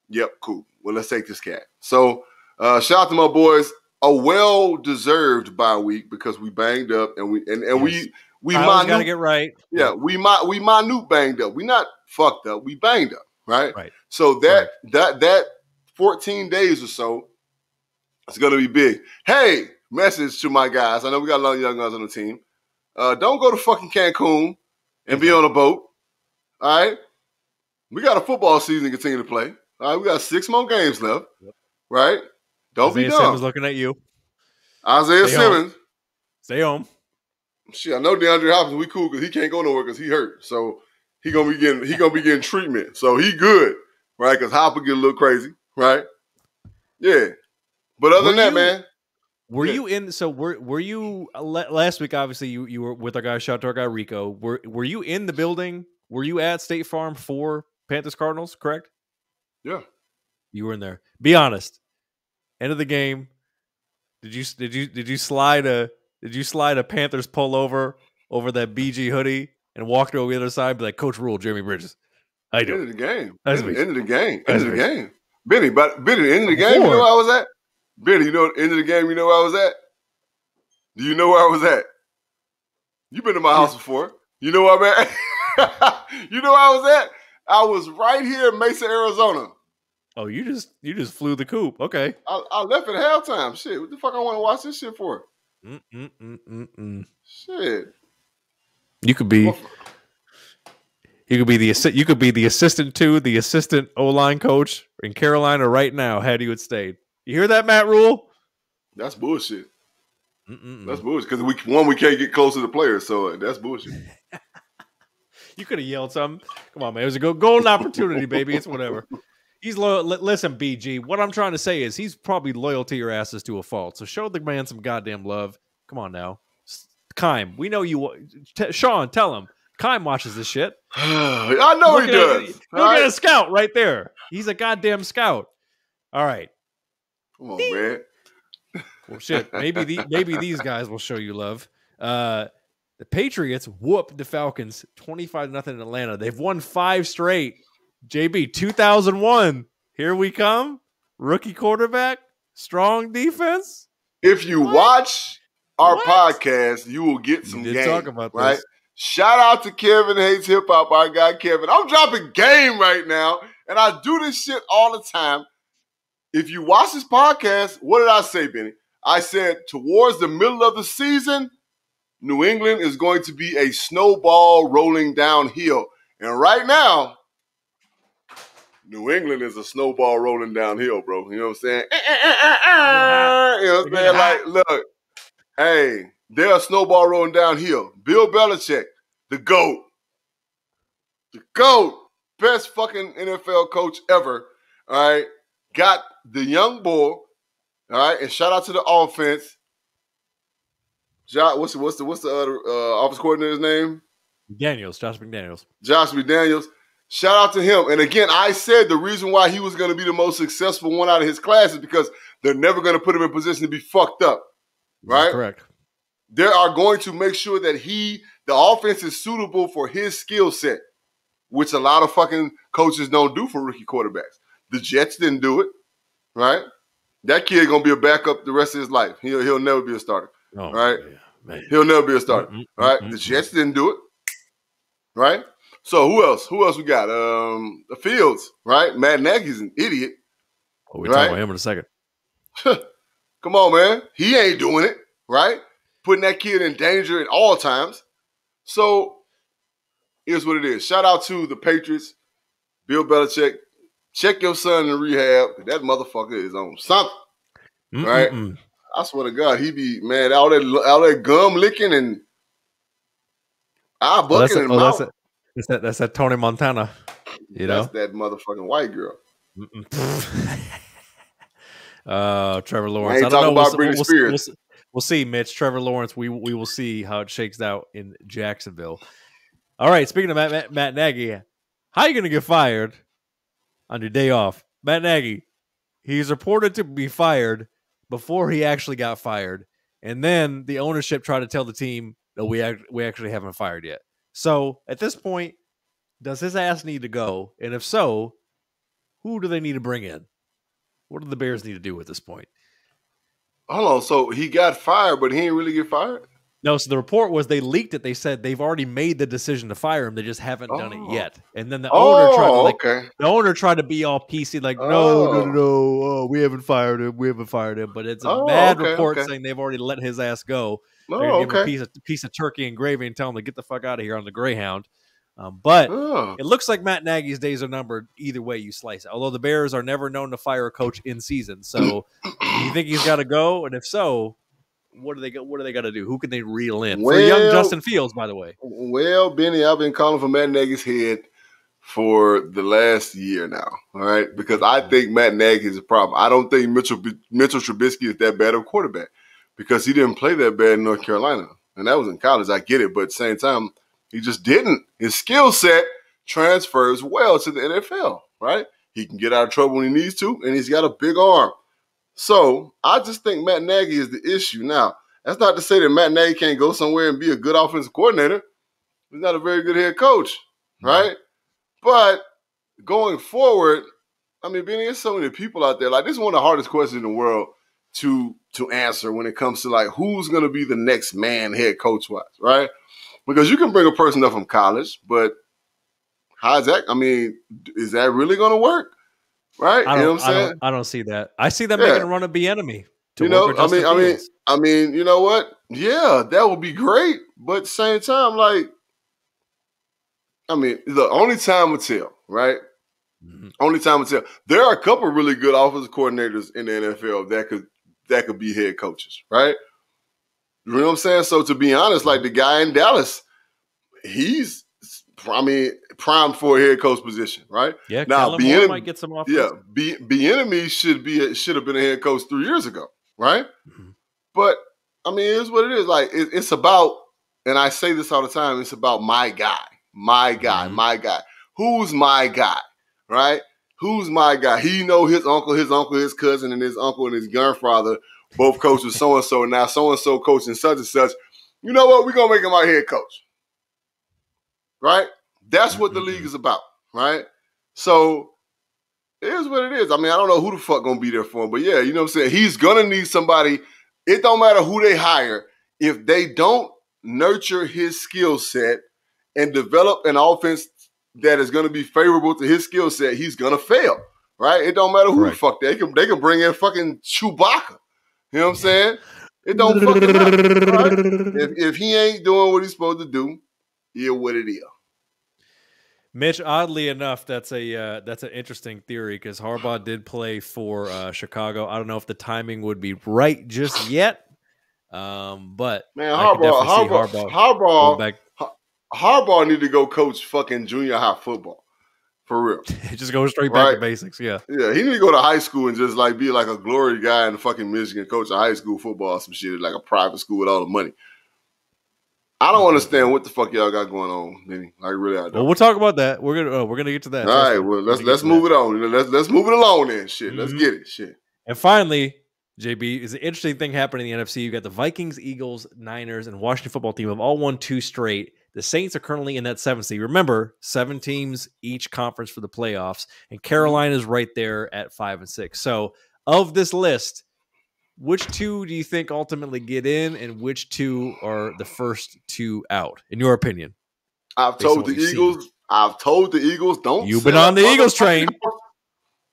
Yep, cool. Well, let's take this cat. So shout out to my boys. A well-deserved bye week because we banged up and we got to get right. Yeah, we minute banged up. We not fucked up. We banged up, right? Right. So that 14 days or so is going to be big. Hey, message to my guys. I know we got a lot of young guys on the team. Don't go to fucking Cancun and be on a boat. All right? We got a football season to continue to play. All right? We got 6 more games left. Yep. Right? Don't be dumb. Isaiah Simmons looking at you. Isaiah Simmons. Stay home. Shit, I know DeAndre Hopkins, we cool because he can't go nowhere because he hurt. So he gonna be getting treatment. So he good, right? Because Hopper get a little crazy, right? Yeah. But other than that, man. Were you in? So were you last week? Obviously, you were with our guy. Shout out to our guy Rico. Were you in the building? Were you at State Farm for Panthers Cardinals? Correct. Yeah, you were in there. Be honest. End of the game. Did you slide a Panthers pullover over that BG hoodie and walk over the other side? Be like, Coach Rule, Jeremy Bridges. How you doing? End of the game. End of the game. End of the game. Benny, end of the game. You know where I was at? Benny, end of the game. You know where I was at? Do you know where I was at? You've been to my house before. You know where I'm at? You know where I was at? I was right here in Mesa, Arizona. Oh, you just flew the coop. Okay. I left at halftime. Shit, what the fuck I want to watch this shit for? Shit. You could be the assistant to the assistant O-line coach in Carolina right now had you had stayed. You hear that, Matt Rule? That's bullshit. That's bullshit because we can't get close to the players, so that's bullshit. You could have yelled something. Come on, man. It was a golden opportunity, baby. It's whatever. He's loyal. Listen, BG, what I'm trying to say is he's probably loyal to your asses to a fault. So show the man some goddamn love. Come on now. Kime, we know you. Sean, tell him. Kime watches this shit. I know he does. Look at a scout right there. He's a goddamn scout. All right. Come on, man. Well, shit. Maybe these guys will show you love. The Patriots whooped the Falcons 25-0 in Atlanta. They've won 5 straight. JB, 2001. Here we come. Rookie quarterback. Strong defense. If you watch our podcast, you will get some game. Talk about right? This. Shout out to Kevin Hates Hip Hop, our guy Kevin. I'm dropping game right now, and I do this shit all the time. If you watch this podcast, what did I say, Benny? I said towards the middle of the season, New England is going to be a snowball rolling downhill. And right now, New England is a snowball rolling downhill, bro. You know what I'm saying? You know what I'm saying? Like, look, hey, they're a snowball rolling downhill. Bill Belichick, the GOAT. The GOAT. Best fucking NFL coach ever. All right. Got the young bull. All right. And shout out to the offense. What's the other office coordinator's name? Josh McDaniels. Josh McDaniels. Shout out to him. And again, I said the reason why he was going to be the most successful one out of his class is because they're never going to put him in position to be fucked up. Right? That's correct. They are going to make sure that the offense is suitable for his skill set, which a lot of fucking coaches don't do for rookie quarterbacks. The Jets didn't do it. Right? That kid going to be a backup the rest of his life. He'll never be a starter. Oh, right? Man. He'll never be a starter. Right? The Jets didn't do it. Right? So who else? Who else we got? The Fields, right? Matt Nagy's an idiot. Oh, we'll talk about him in a second. Come on, man. He ain't doing it, right? Putting that kid in danger at all times. So here's what it is. Shout out to the Patriots, Bill Belichick. Check your son in rehab. That motherfucker is on something, right? I swear to God, he be, man, all that gum licking and eye bucking and mouth. That's that Tony Montana, That's that motherfucking white girl. Trevor Lawrence. I ain't talking about Britney Spears. We'll see, Mitch. Trevor Lawrence. We will see how it shakes out in Jacksonville. All right. Speaking of Matt Nagy, how are you going to get fired on your day off? Matt Nagy, he's reported to be fired before he actually got fired, and then the ownership tried to tell the team that we actually haven't fired yet. So at this point, does his ass need to go? And if so, who do they need to bring in? What do the Bears need to do at this point? Hold on. So he got fired, but he didn't really get fired? No, so the report was they leaked it. They said they've already made the decision to fire him. They just haven't done it yet. And then the owner tried to be all PC, like, no, we haven't fired him. But it's a bad report saying they've already let his ass go. They're going to give him a piece of turkey and gravy and tell him to get the fuck out of here on the Greyhound. But it looks like Matt Nagy's days are numbered either way you slice it. Although the Bears are never known to fire a coach in season. So do you think he's got to go? And if so, what do they got to do? Who can they reel in? For young Justin Fields, by the way. Well, Benny, I've been calling for Matt Nagy's head for the last year now, all right? Because I think Matt Nagy is a problem. I don't think Mitchell Trubisky is that bad of a quarterback because he didn't play that bad in North Carolina. And that was in college. I get it. But at the same time, he just didn't. His skill set transfers well to the NFL, right? He can get out of trouble when he needs to, and he's got a big arm. So I just think Matt Nagy is the issue. Now, that's not to say that Matt Nagy can't go somewhere and be a good offensive coordinator. He's not a very good head coach, right? But going forward, I mean, Benny, there's so many people out there. Like, this is one of the hardest questions in the world to answer when it comes to, like, who's going to be the next man head coach-wise, right? Because you can bring a person up from college, but how's that? I mean, is that really going to work? Right? You know what I'm saying? I don't see that. I see them making a run of Bieniemy. You know, I mean, you know what? Yeah, that would be great. But at the same time, like, I mean, look, only time will tell, right? Mm-hmm. Only time will tell. There are a couple of really good offensive coordinators in the NFL that could be head coaches, right? You know what I'm saying? So to be honest, like the guy in Dallas, he's primed for a head coach position, right? Yeah, now Bieniemy might get some offense. Yeah, Bieniemy should have been a head coach 3 years ago, right? Mm-hmm. But I mean, it is what it is. Like it's about, and I say this all the time. It's about my guy. Who's my guy, right? Who's my guy? He know his uncle, his cousin, and his uncle and his grandfather both coaches so and so. Now so and so coaching such and such. You know what? We're gonna make him our head coach. Right? That's what the league is about, right? So it is what it is. I mean, I don't know who the fuck gonna be there for him, but yeah, you know what I'm saying? He's gonna need somebody. It don't matter who they hire. If they don't nurture his skill set and develop an offense that is gonna be favorable to his skill set, he's gonna fail, right? It don't matter who the fuck they can bring in fucking Chewbacca. You know what I'm saying? It don't fucking matter. Right? If he ain't doing what he's supposed to do, yeah, what it is. Mitch, oddly enough, that's an interesting theory because Harbaugh did play for Chicago. I don't know if the timing would be right just yet, but man, Harbaugh need to go coach fucking junior high football for real. Just go straight back to basics. Yeah, he need to go to high school and just like be like a glory guy in fucking Michigan, coach of high school football or some shit, like a private school with all the money. I don't understand what the fuck y'all got going on, Benny. Like really, I don't. Well, we'll talk about that. We're gonna get to that. All right. Well, let's move it on. Let's move it along then. Shit. Let's get it. Shit. And finally, JB, is an interesting thing happening in the NFC. You got the Vikings, Eagles, Niners, and Washington football team have all won 2 straight. The Saints are currently in that 7th seed. Remember, 7 teams each conference for the playoffs, and Carolina's right there at 5 and 6. So, of this list, which 2 do you think ultimately get in, and which 2 are the first 2 out, in your opinion? I've told the Eagles, don't. You've been on the Eagles train.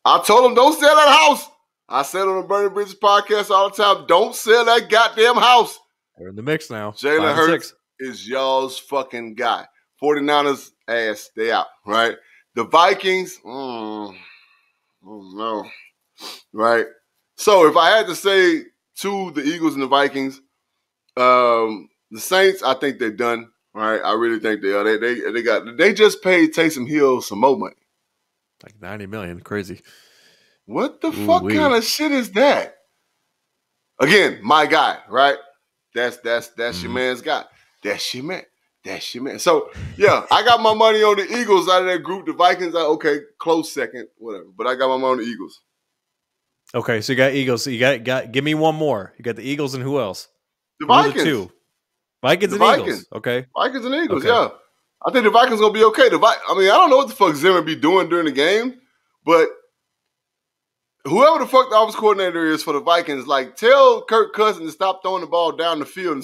I told them, don't sell that house. I said on the Burning Bridges podcast all the time, don't sell that goddamn house. They're in the mix now. Jalen Hurts is y'all's fucking guy. 49ers, ass, they out, right? The Vikings, oh no, right? So if I had to say to the Eagles and the Vikings, the Saints, I think they're done. Right? I really think they are. They just paid Taysom Hill some more money. Like $90 million. Crazy. What the fuck kind of shit is that? Again, my guy, right? That's your man's guy. That's your man. That's your man. So, yeah, I got my money on the Eagles out of that group. The Vikings, okay, close second, whatever. But I got my money on the Eagles. Okay, so you got Eagles. So you got. Give me one more. You got the Eagles and who else? The Vikings. Two? Vikings and Eagles. Okay. Vikings and Eagles, yeah. I think the Vikings going to be okay. I don't know what the fuck Zimmer be doing during the game, but whoever the fuck the offensive coordinator is for the Vikings, like, tell Kirk Cousins to stop throwing the ball down the field in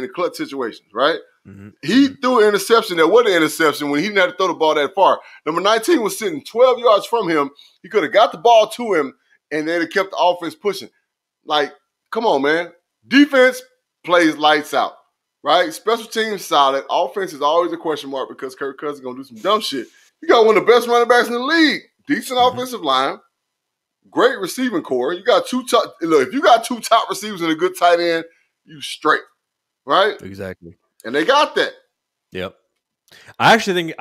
the clutch situations, right? Mm-hmm. He threw an interception that wasn't an interception when he didn't have to throw the ball that far. Number 19 was sitting 12 yards from him. He could have got the ball to him, and they'd have kept the offense pushing. Like, come on, man. Defense plays lights out, right? Special teams solid. Offense is always a question mark because Kirk Cousins is going to do some dumb shit. You got one of the best running backs in the league. Decent offensive line. Great receiving core. You got if you got two top receivers and a good tight end, you straight, right? Exactly. And they got that. Yep. I actually think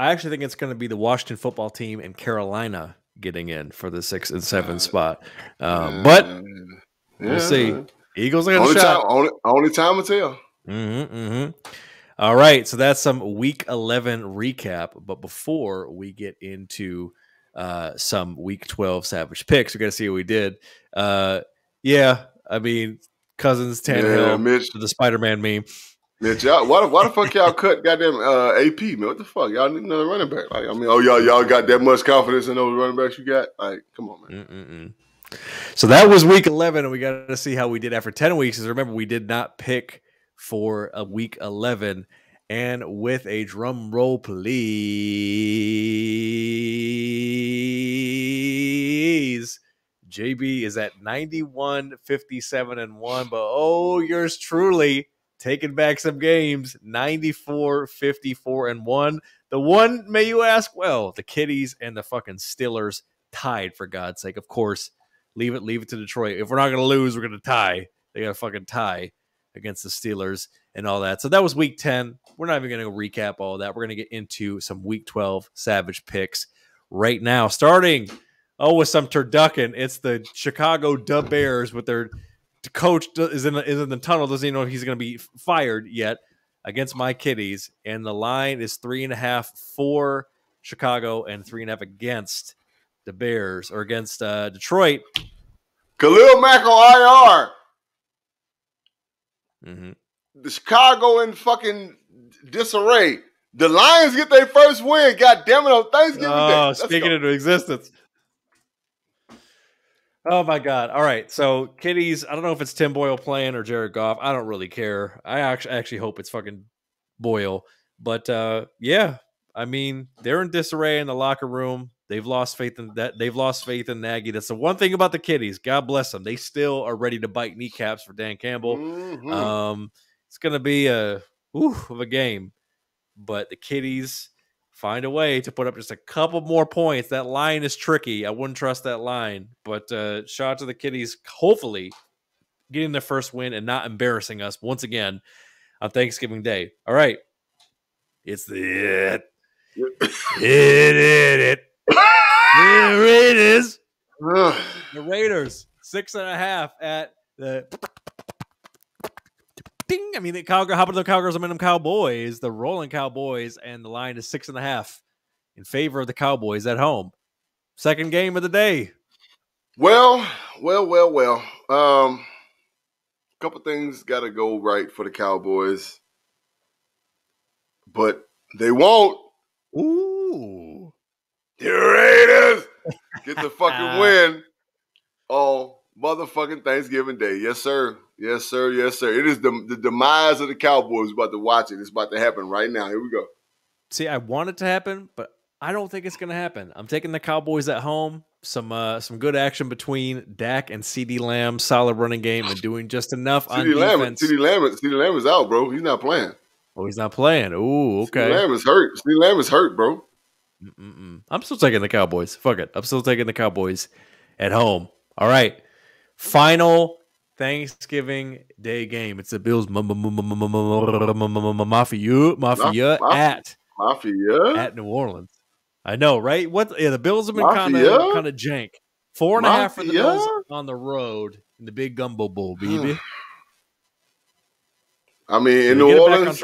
it's going to be the Washington football team and Carolina getting in for the 6 and 7 spot. But we'll see. Eagles are going to shot. Only time will tell. All right, so that's some Week 11 recap. But before we get into some Week 12 Savage picks, we got to see what we did. Cousins, Tannehill, the Spider-Man meme. Mitch, why the fuck y'all cut goddamn AP, man? What the fuck? Y'all need another running back. Like, y'all got that much confidence in those running backs you got? Like, come on, man. So that was Week 11, and we got to see how we did after 10 weeks. Because remember, we did not pick for a Week 11. And with a drum roll, please, JB is at 91, 57, and 1. But yours truly taking back some games, 94, 54, and 1. The one, may you ask? Well, the Kitties and the fucking Steelers tied, for God's sake. Of course, leave it to Detroit. If we're not going to lose, we're going to tie. They got to fucking tie against the Steelers and all that. So that was Week 10. We're not even going to recap all that. We're going to get into some Week 12 Savage picks right now. Starting, with some turducken. It's the Chicago Dub Bears with their coach is in the tunnel. Doesn't even know if he's going to be fired yet against my Kitties. And the line is 3.5 for Chicago and 3.5 against the Bears or against Detroit. Khalil Mack on IR. The Chicago in fucking disarray. The Lions get their first win. God damn it, on Thanksgiving Day. Speaking into existence. Oh, my God. All right. So, Kitties, I don't know if it's Tim Boyle playing or Jared Goff. I don't really care. I actually hope it's fucking Boyle. But, yeah, I mean, they're in disarray in the locker room. They've lost faith in that. They've lost faith in Nagy. That's the one thing about the Kitties. God bless them. They still are ready to bite kneecaps for Dan Campbell. It's going to be of a game. But the Kitties find a way to put up just a couple more points. That line is tricky. I wouldn't trust that line. But shout out to the Kitties, hopefully getting their first win and not embarrassing us once again on Thanksgiving Day. All right. It's the it. The Raiders. The Raiders, 6.5 at the ding. I mean, how about the Cowgirls? I mean, them Cowboys, the rolling Cowboys, and the line is 6.5 in favor of the Cowboys at home. Second game of the day. Well. Couple things got to go right for the Cowboys, but they won't. Ooh. The Raiders get the fucking win on motherfucking Thanksgiving Day. Yes, sir. Yes, sir. Yes, sir. It is the demise of the Cowboys. We're about to watch it. It's about to happen right now. Here we go. See, I want it to happen, but I don't think it's going to happen. I'm taking the Cowboys at home. Some good action between Dak and CeeDee Lamb. Solid running game and doing just enough on defense. CeeDee Lamb is out, bro. He's not playing. Oh, he's not playing. Ooh, okay. CeeDee Lamb is hurt, bro. I'm still taking the Cowboys. Fuck it. I'm still taking the Cowboys at home. All right. Final Thanksgiving Day game. It's the Bills Mafia at New Orleans. I know, right? The Bills have been kind of jank 4.5 for the Bills on the road in the big gumbo bowl, baby. I mean, in New Orleans,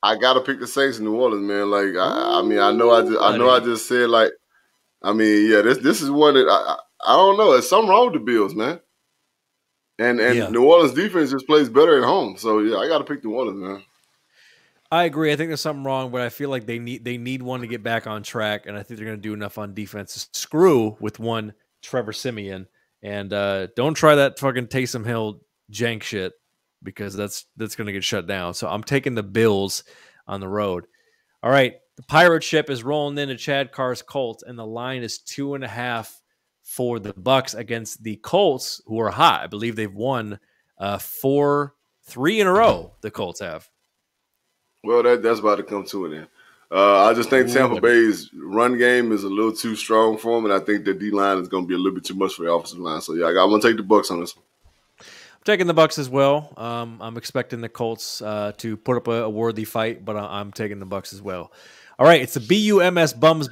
I got to pick the Saints in New Orleans, man. Like, I know I just said, like, I mean, yeah, this is one that I don't know. There's something wrong with the Bills, man. And New Orleans defense just plays better at home. So, yeah, I got to pick New Orleans, man. I agree. I think there's something wrong, but I feel like they need one to get back on track, and I think they're going to do enough on defense to screw with one Trevor Siemian. And don't try that fucking Taysom Hill jank shit, because that's going to get shut down. So I'm taking the Bills on the road. All right, the pirate ship is rolling into Chad Carr's Colts, and the line is 2.5 for the Bucs against the Colts, who are hot. I believe they've won 3 in a row. The Colts have. Well, that's about to come to an end. I just think Tampa Bay's run game is a little too strong for them, and I think the D-line is going to be a little bit too much for the offensive line. So, yeah, I'm going to take the Bucs on this one. I'm taking the Bucs as well. I'm expecting the Colts to put up a worthy fight, but I'm taking the Bucs as well. All right, it's the BUMS bums.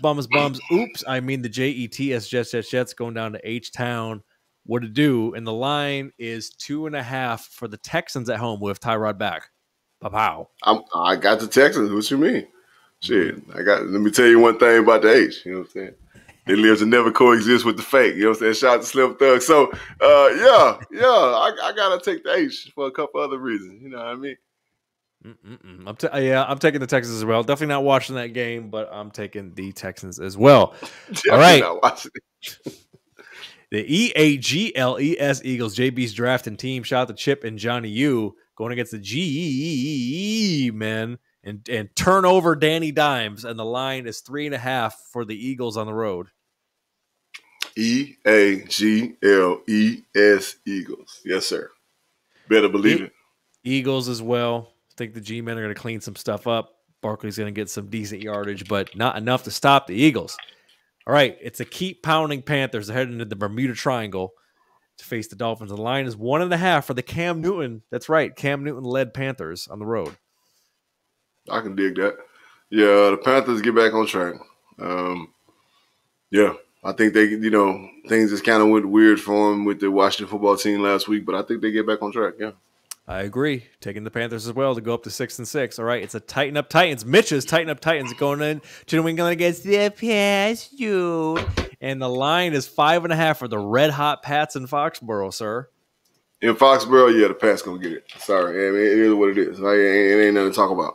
Oops, I mean the JETS Jets going down to H-Town. What to do? And the line is 2.5 for the Texans at home with Tyrod back. Pow. I got the Texans. What you mean? Shit, let me tell you one thing about the H. You know what I'm saying? They live to never coexist with the fake. You know what I'm saying? Shout out to Slim Thug. So, I got to take the H for a couple other reasons. You know what I mean? I'm taking the Texans as well. Definitely not watching that game, but I'm taking the Texans as well. All right. Not watching it. The EAGLES Eagles, JB's drafting team. Shout out to Chip and Johnny U going against the G-men and turn over Danny Dimes. And the line is 3.5 for the Eagles on the road. EAGLES Eagles. Yes, sir. Better believe it. Eagles as well. I think the G-men are going to clean some stuff up. Barkley's going to get some decent yardage, but not enough to stop the Eagles. All right, it's a keep pounding Panthers. They're heading into the Bermuda Triangle to face the Dolphins. The line is 1.5 for the Cam Newton. That's right, Cam Newton-led Panthers on the road. I can dig that. Yeah, the Panthers get back on track. Yeah, I think they, things just kind of went weird for them with the Washington football team last week, but I think they get back on track, yeah. I agree. Taking the Panthers as well to go up to 6-6. All right, it's a tighten up Titans. Mitch's tighten up Titans going in to New England against the Patriots. And the line is 5.5 for the red hot Pats in Foxborough, sir. In Foxborough, yeah, the Pats gonna get it. Sorry, I mean, it is what it is. It ain't nothing to talk about.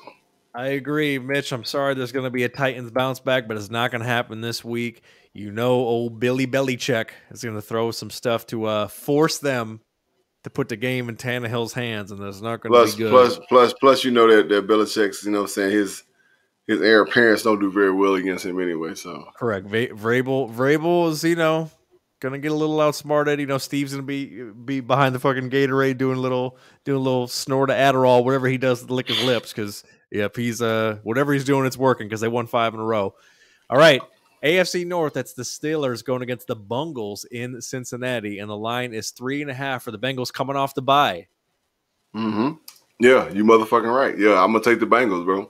I agree, Mitch. I'm sorry there's going to be a Titans bounce back, but it's not going to happen this week. Old Billy Belichick is going to throw some stuff to force them to put the game in Tannehill's hands, and it's not going to be good. Plus, that Belichick's, you know what I'm saying, his heir apparents don't do very well against him anyway. So correct. Vrabel is, going to get a little outsmarted. Steve's going to be behind the fucking Gatorade doing a little snort of Adderall, whatever he does to lick his lips, because he's whatever he's doing, it's working because they won 5 in a row. All right. AFC North, that's the Steelers going against the Bengals in Cincinnati, and the line is 3.5 for the Bengals coming off the bye. Mm-hmm. Yeah, you motherfucking right. Yeah, I'm going to take the Bengals, bro.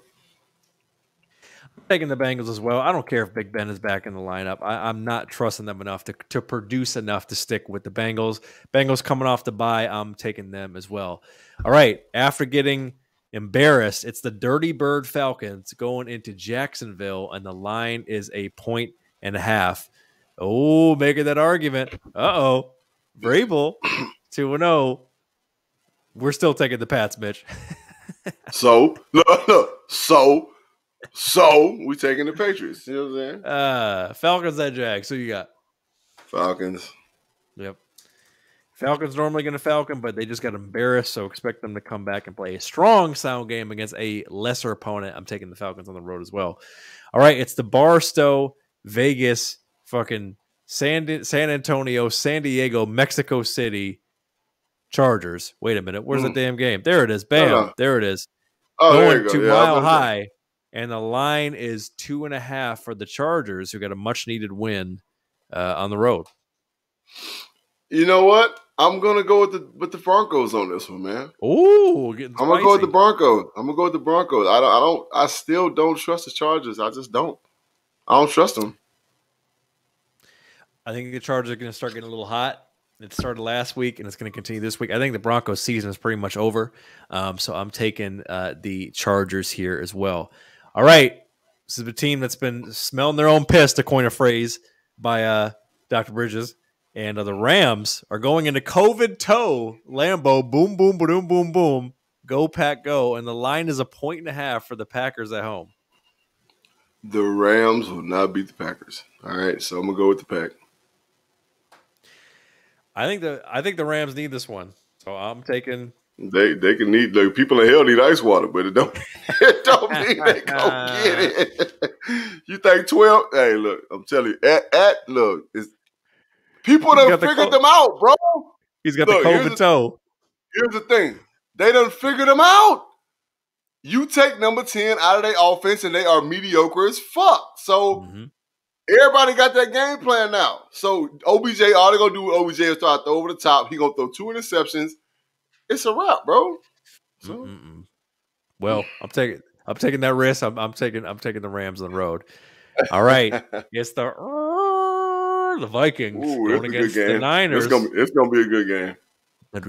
I'm taking the Bengals as well. I don't care if Big Ben is back in the lineup. I'm not trusting them enough to produce enough to stick with the Bengals. Bengals coming off the bye, I'm taking them as well. All right, after getting embarrassed, it's the Dirty Bird Falcons going into Jacksonville, and the line is 1.5. Oh, making that argument. Vrabel 2-0. We're still taking the Pats, Mitch. So we taking the Patriots. You know what I'm saying? Falcons at Jags. So you got Falcons. Yep. Falcons normally going to Falcon, but they just got embarrassed, so expect them to come back and play a strong sound game against a lesser opponent. I'm taking the Falcons on the road as well. All right, it's the Barstow, Vegas, fucking San Antonio, San Diego, Mexico City Chargers. Wait a minute, where's the damn game? There it is. Bam, there it is. Going to Mile High, and the line is 2.5 for the Chargers, who got a much-needed win on the road. You know what? I'm gonna go with the Broncos on this one, man. Ooh, I'm gonna go with the Broncos. I still don't trust the Chargers. I just don't. I don't trust them. I think the Chargers are going to start getting a little hot. It started last week, and it's going to continue this week. I think the Broncos season is pretty much over, so I'm taking the Chargers here as well. All right, this is a team that's been smelling their own piss, to coin a phrase by Dr. Bridges, and the Rams are going into COVID toe Lambeau. Boom, boom, boom, boom, boom. Go Pack, go! And the line is 1.5 for the Packers at home. The Rams will not beat the Packers. All right, so I'm gonna go with the Pack. I think the Rams need this one, so I'm taking. They can need, like, people in hell need ice water, but it don't mean they go get it. You think 12? Hey, look, I'm telling you, look, people done figured them out, bro. He's got the COVID toe. Here's the thing: they done figured them out. You take number 10 out of their offense, and they are mediocre as fuck. So. Everybody got that game plan now. So OBJ, all they're gonna do with OBJ is start throw over the top. He gonna throw 2 interceptions. It's a wrap, bro. So. Well, I'm taking that risk. I'm taking the Rams on the road. All right, it's the Vikings going against the Niners. It's gonna be a good game. And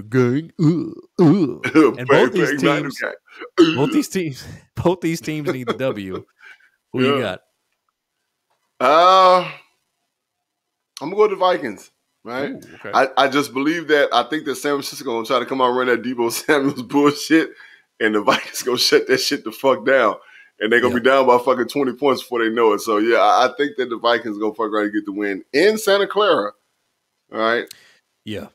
both these teams need the W. Who you got? I'm gonna go with the Vikings, right? Ooh, okay. I just believe that. I think that San Francisco gonna try to come out and run that Deebo Samuel's bullshit, and the Vikings gonna shut that shit the fuck down, and they're gonna be down by fucking 20 points before they know it. So yeah, I think that the Vikings gonna fuck around and get the win in Santa Clara. All right. Yeah,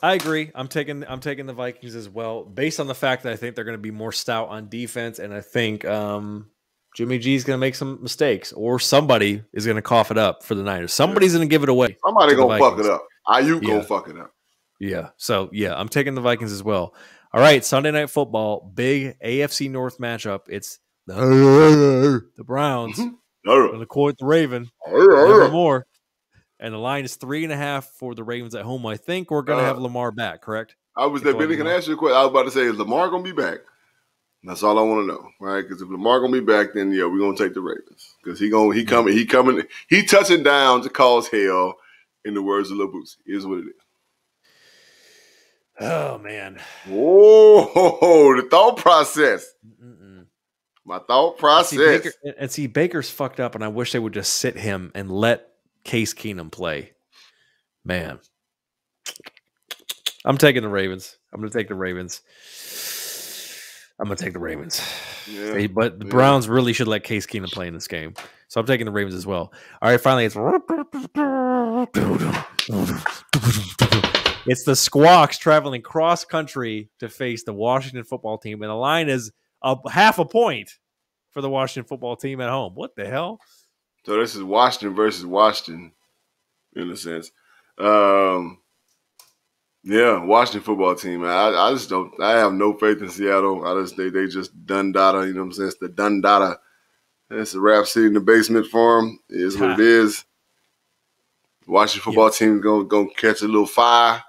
I agree. I'm taking the Vikings as well, based on the fact that I think they're gonna be more stout on defense, and I think Jimmy G's going to make some mistakes, or somebody is going to cough it up for the Niners. Somebody's going to give it away. Somebody going to fuck it up. Ayuk going to fuck it up. Yeah. So, yeah, I'm taking the Vikings as well. All right, Sunday Night Football, big AFC North matchup. It's the Browns going to court the Raven. Nevermore. And the line is 3.5 for the Ravens at home. I think we're going to have Lamar back, correct? Billy, can I ask you a question? I was about to say, is Lamar going to be back? That's all I want to know, right? Because if Lamar gonna be back, then yeah, we're gonna take the Ravens because he touching down to cause hell. In the words of Lil Boosie, is what it is. Oh man! Whoa, the thought process. My thought process. See, Baker's fucked up, and I wish they would just sit him and let Case Keenum play. Man, I'm taking the Ravens. I'm gonna take the Ravens. Yeah, but the Browns really should let Case Keenum play in this game. So I'm taking the Ravens as well. All right, finally, it's the Squawks traveling cross country to face the Washington football team. And the line is up 0.5 point for the Washington football team at home. What the hell? So this is Washington versus Washington, in a sense. Yeah, Washington football team, man. I just don't. I have no faith in Seattle. They just done data. You know what I'm saying? It's the done data. It's a rap city in the basement for them. It is what it is. Washington football team gonna catch a little fire.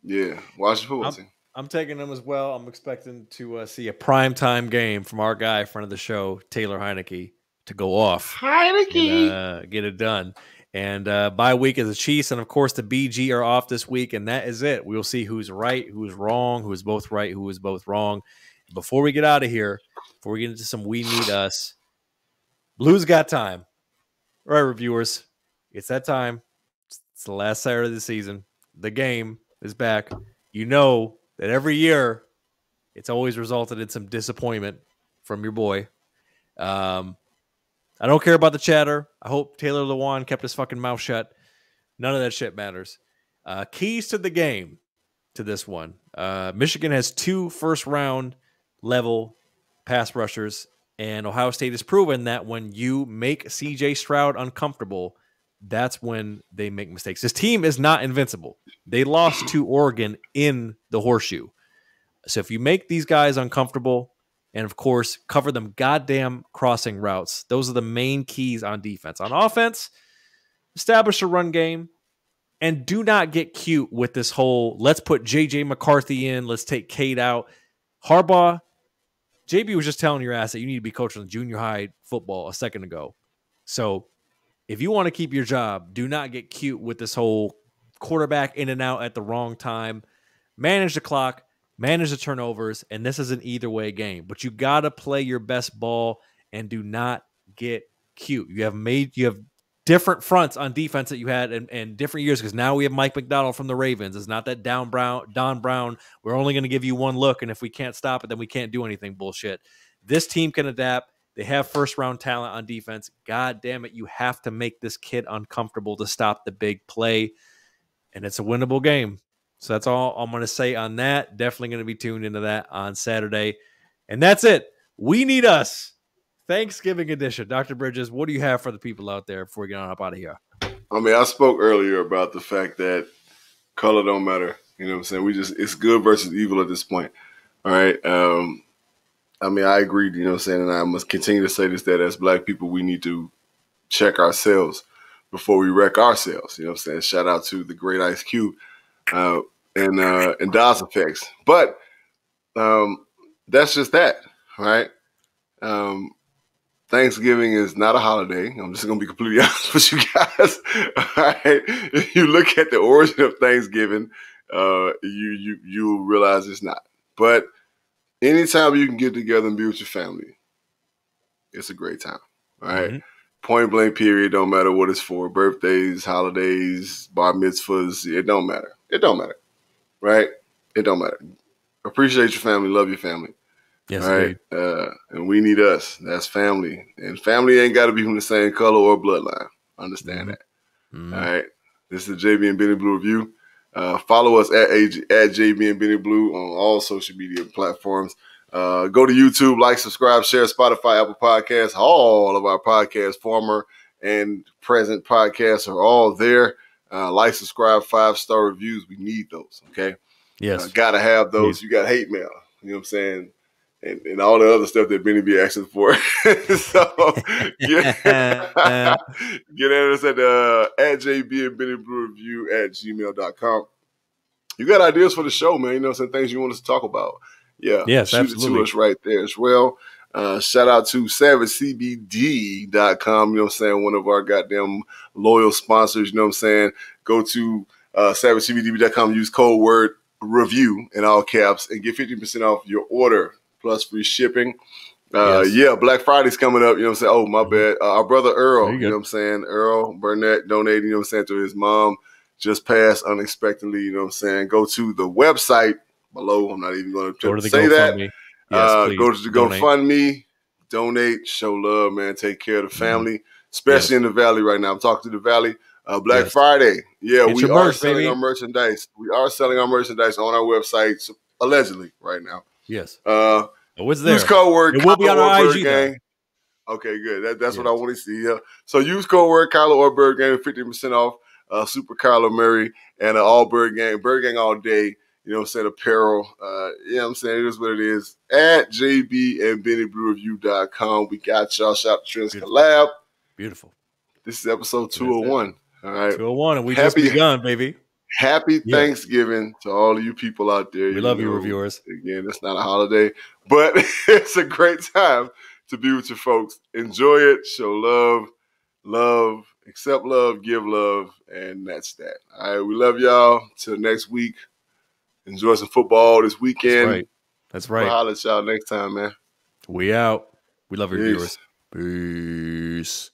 Yeah, Washington football team. I'm taking them as well. I'm expecting to see a primetime game from our guy, friend of the show, Taylor Heineke, to go off. Heineke, get it done. And bye week is the Chiefs, and of course the BG are off this week, and that is it. We'll see who's right, who's wrong, who is both right, who is both wrong. Before we get out of here, before we get into some We Need Us, Blues got time. All right, reviewers, it's that time. It's the last Saturday of the season. The game is back. You know that every year it's always resulted in some disappointment from your boy. I don't care about the chatter. I hope Taylor Lewan kept his fucking mouth shut. None of that shit matters. Keys to the game to this one. Michigan has 2 first-round level pass rushers, and Ohio State has proven that when you make C.J. Stroud uncomfortable, that's when they make mistakes. This team is not invincible. They lost to Oregon in the horseshoe. So if you make these guys uncomfortable, and, of course, cover them goddamn crossing routes. Those are the main keys on defense. On offense, establish a run game, and do not get cute with this whole, let's put J.J. McCarthy in, let's take Cade out. Harbaugh, JB was just telling your ass that you need to be coaching junior high football a second ago. So if you want to keep your job, do not get cute with this whole quarterback in and out at the wrong time. Manage the clock, manage the turnovers, and this is an either way game. But you got to play your best ball and do not get cute. You have different fronts on defense that you had in different years, because now we have Mike McDonald from the Ravens. It's not that Don Brown, we're only going to give you one look, and if we can't stop it, then we can't do anything bullshit. This team can adapt. They have first-round talent on defense. God damn it, you have to make this kid uncomfortable to stop the big play, and it's a winnable game. So that's all I'm going to say on that. Definitely going to be tuned into that on Saturday. And that's it. We Need Us. Thanksgiving edition. Dr. Bridges, what do you have for the people out there before we get on up out of here? I mean, I spoke earlier about the fact that color don't matter. You know what I'm saying? It's good versus evil at this point. All right. I mean, I agree, you know what I'm saying? And I must continue to say this, that as black people, we need to check ourselves before we wreck ourselves. You know what I'm saying? Shout out to the great Ice Cube and DOS Effects. But that's just that, right? Thanksgiving is not a holiday. I'm just going to be completely honest with you guys. All right? If you look at the origin of Thanksgiving, you'll realize it's not. But anytime you can get together and be with your family, it's a great time. All right? Mm-hmm. Point blank period, don't matter what it's for. Birthdays, holidays, bar mitzvahs, it don't matter. It don't matter. Right? It don't matter. Appreciate your family, love your family. Yes, all right. And we need us. That's family. And family ain't got to be from the same color or bloodline. Understand that. Mm-hmm. All right. This is the JB and Benny Blue Review. Follow us at JB and Benny Blue on all social media platforms. Go to YouTube, like, subscribe, share, Spotify, Apple Podcasts. All of our podcasts, former and present podcasts, are all there. Like, subscribe, 5-star reviews. We need those. Okay. Yes. Got to have those. You got hate mail. You know what I'm saying? And all the other stuff that Benny be asking for. So get at us at JB and Benny Blue Review at gmail.com. You got ideas for the show, man. You know, some things you want us to talk about. Yeah. Yes, shoot absolutely. it to us right there as well. Shout out to savageCBD.com. You know what I'm saying? One of our goddamn loyal sponsors. You know what I'm saying? Go to savageCBD.com, use code word review in all caps, and get 50% off your order plus free shipping. Yes. Yeah, Black Friday's coming up. You know what I'm saying? Oh, my bad. Our brother Earl, you know what I'm saying? Earl Burnett donating, you know what I'm saying, to his mom. Just passed unexpectedly, you know what I'm saying? Go to the website below. I'm not even going to say that. Yes, go to the GoFundMe, donate, show love, man. Take care of the family, especially in the Valley right now. I'm talking to the Valley. Black Friday. Yeah, we are selling our merchandise. We are selling our merchandise on our website, allegedly, right now. Yes. Use code word. It will be on our IG. Gang. Okay, good. That's what I want to see. Yeah. So use code word Kyler or Birdgang, 50% off. Super Kyler Murray and all Birdgang all day. You know what I'm saying? Apparel. You know what I'm saying? It is what it is. At JBandBennyBlueReview.com. We got y'all. Shout out to Trends Collab. Beautiful. This is episode 201. All right. 201, and we just begun, baby. Happy Thanksgiving to all of you people out there. We love you, reviewers. Again, it's not a holiday, but it's a great time to be with your folks. Enjoy it. Show love, accept love, give love, and that's that. All right, we love y'all. Till next week. Enjoy some football this weekend. That's right. We'll holler at y'all next time, man. We out. We love your viewers. Peace.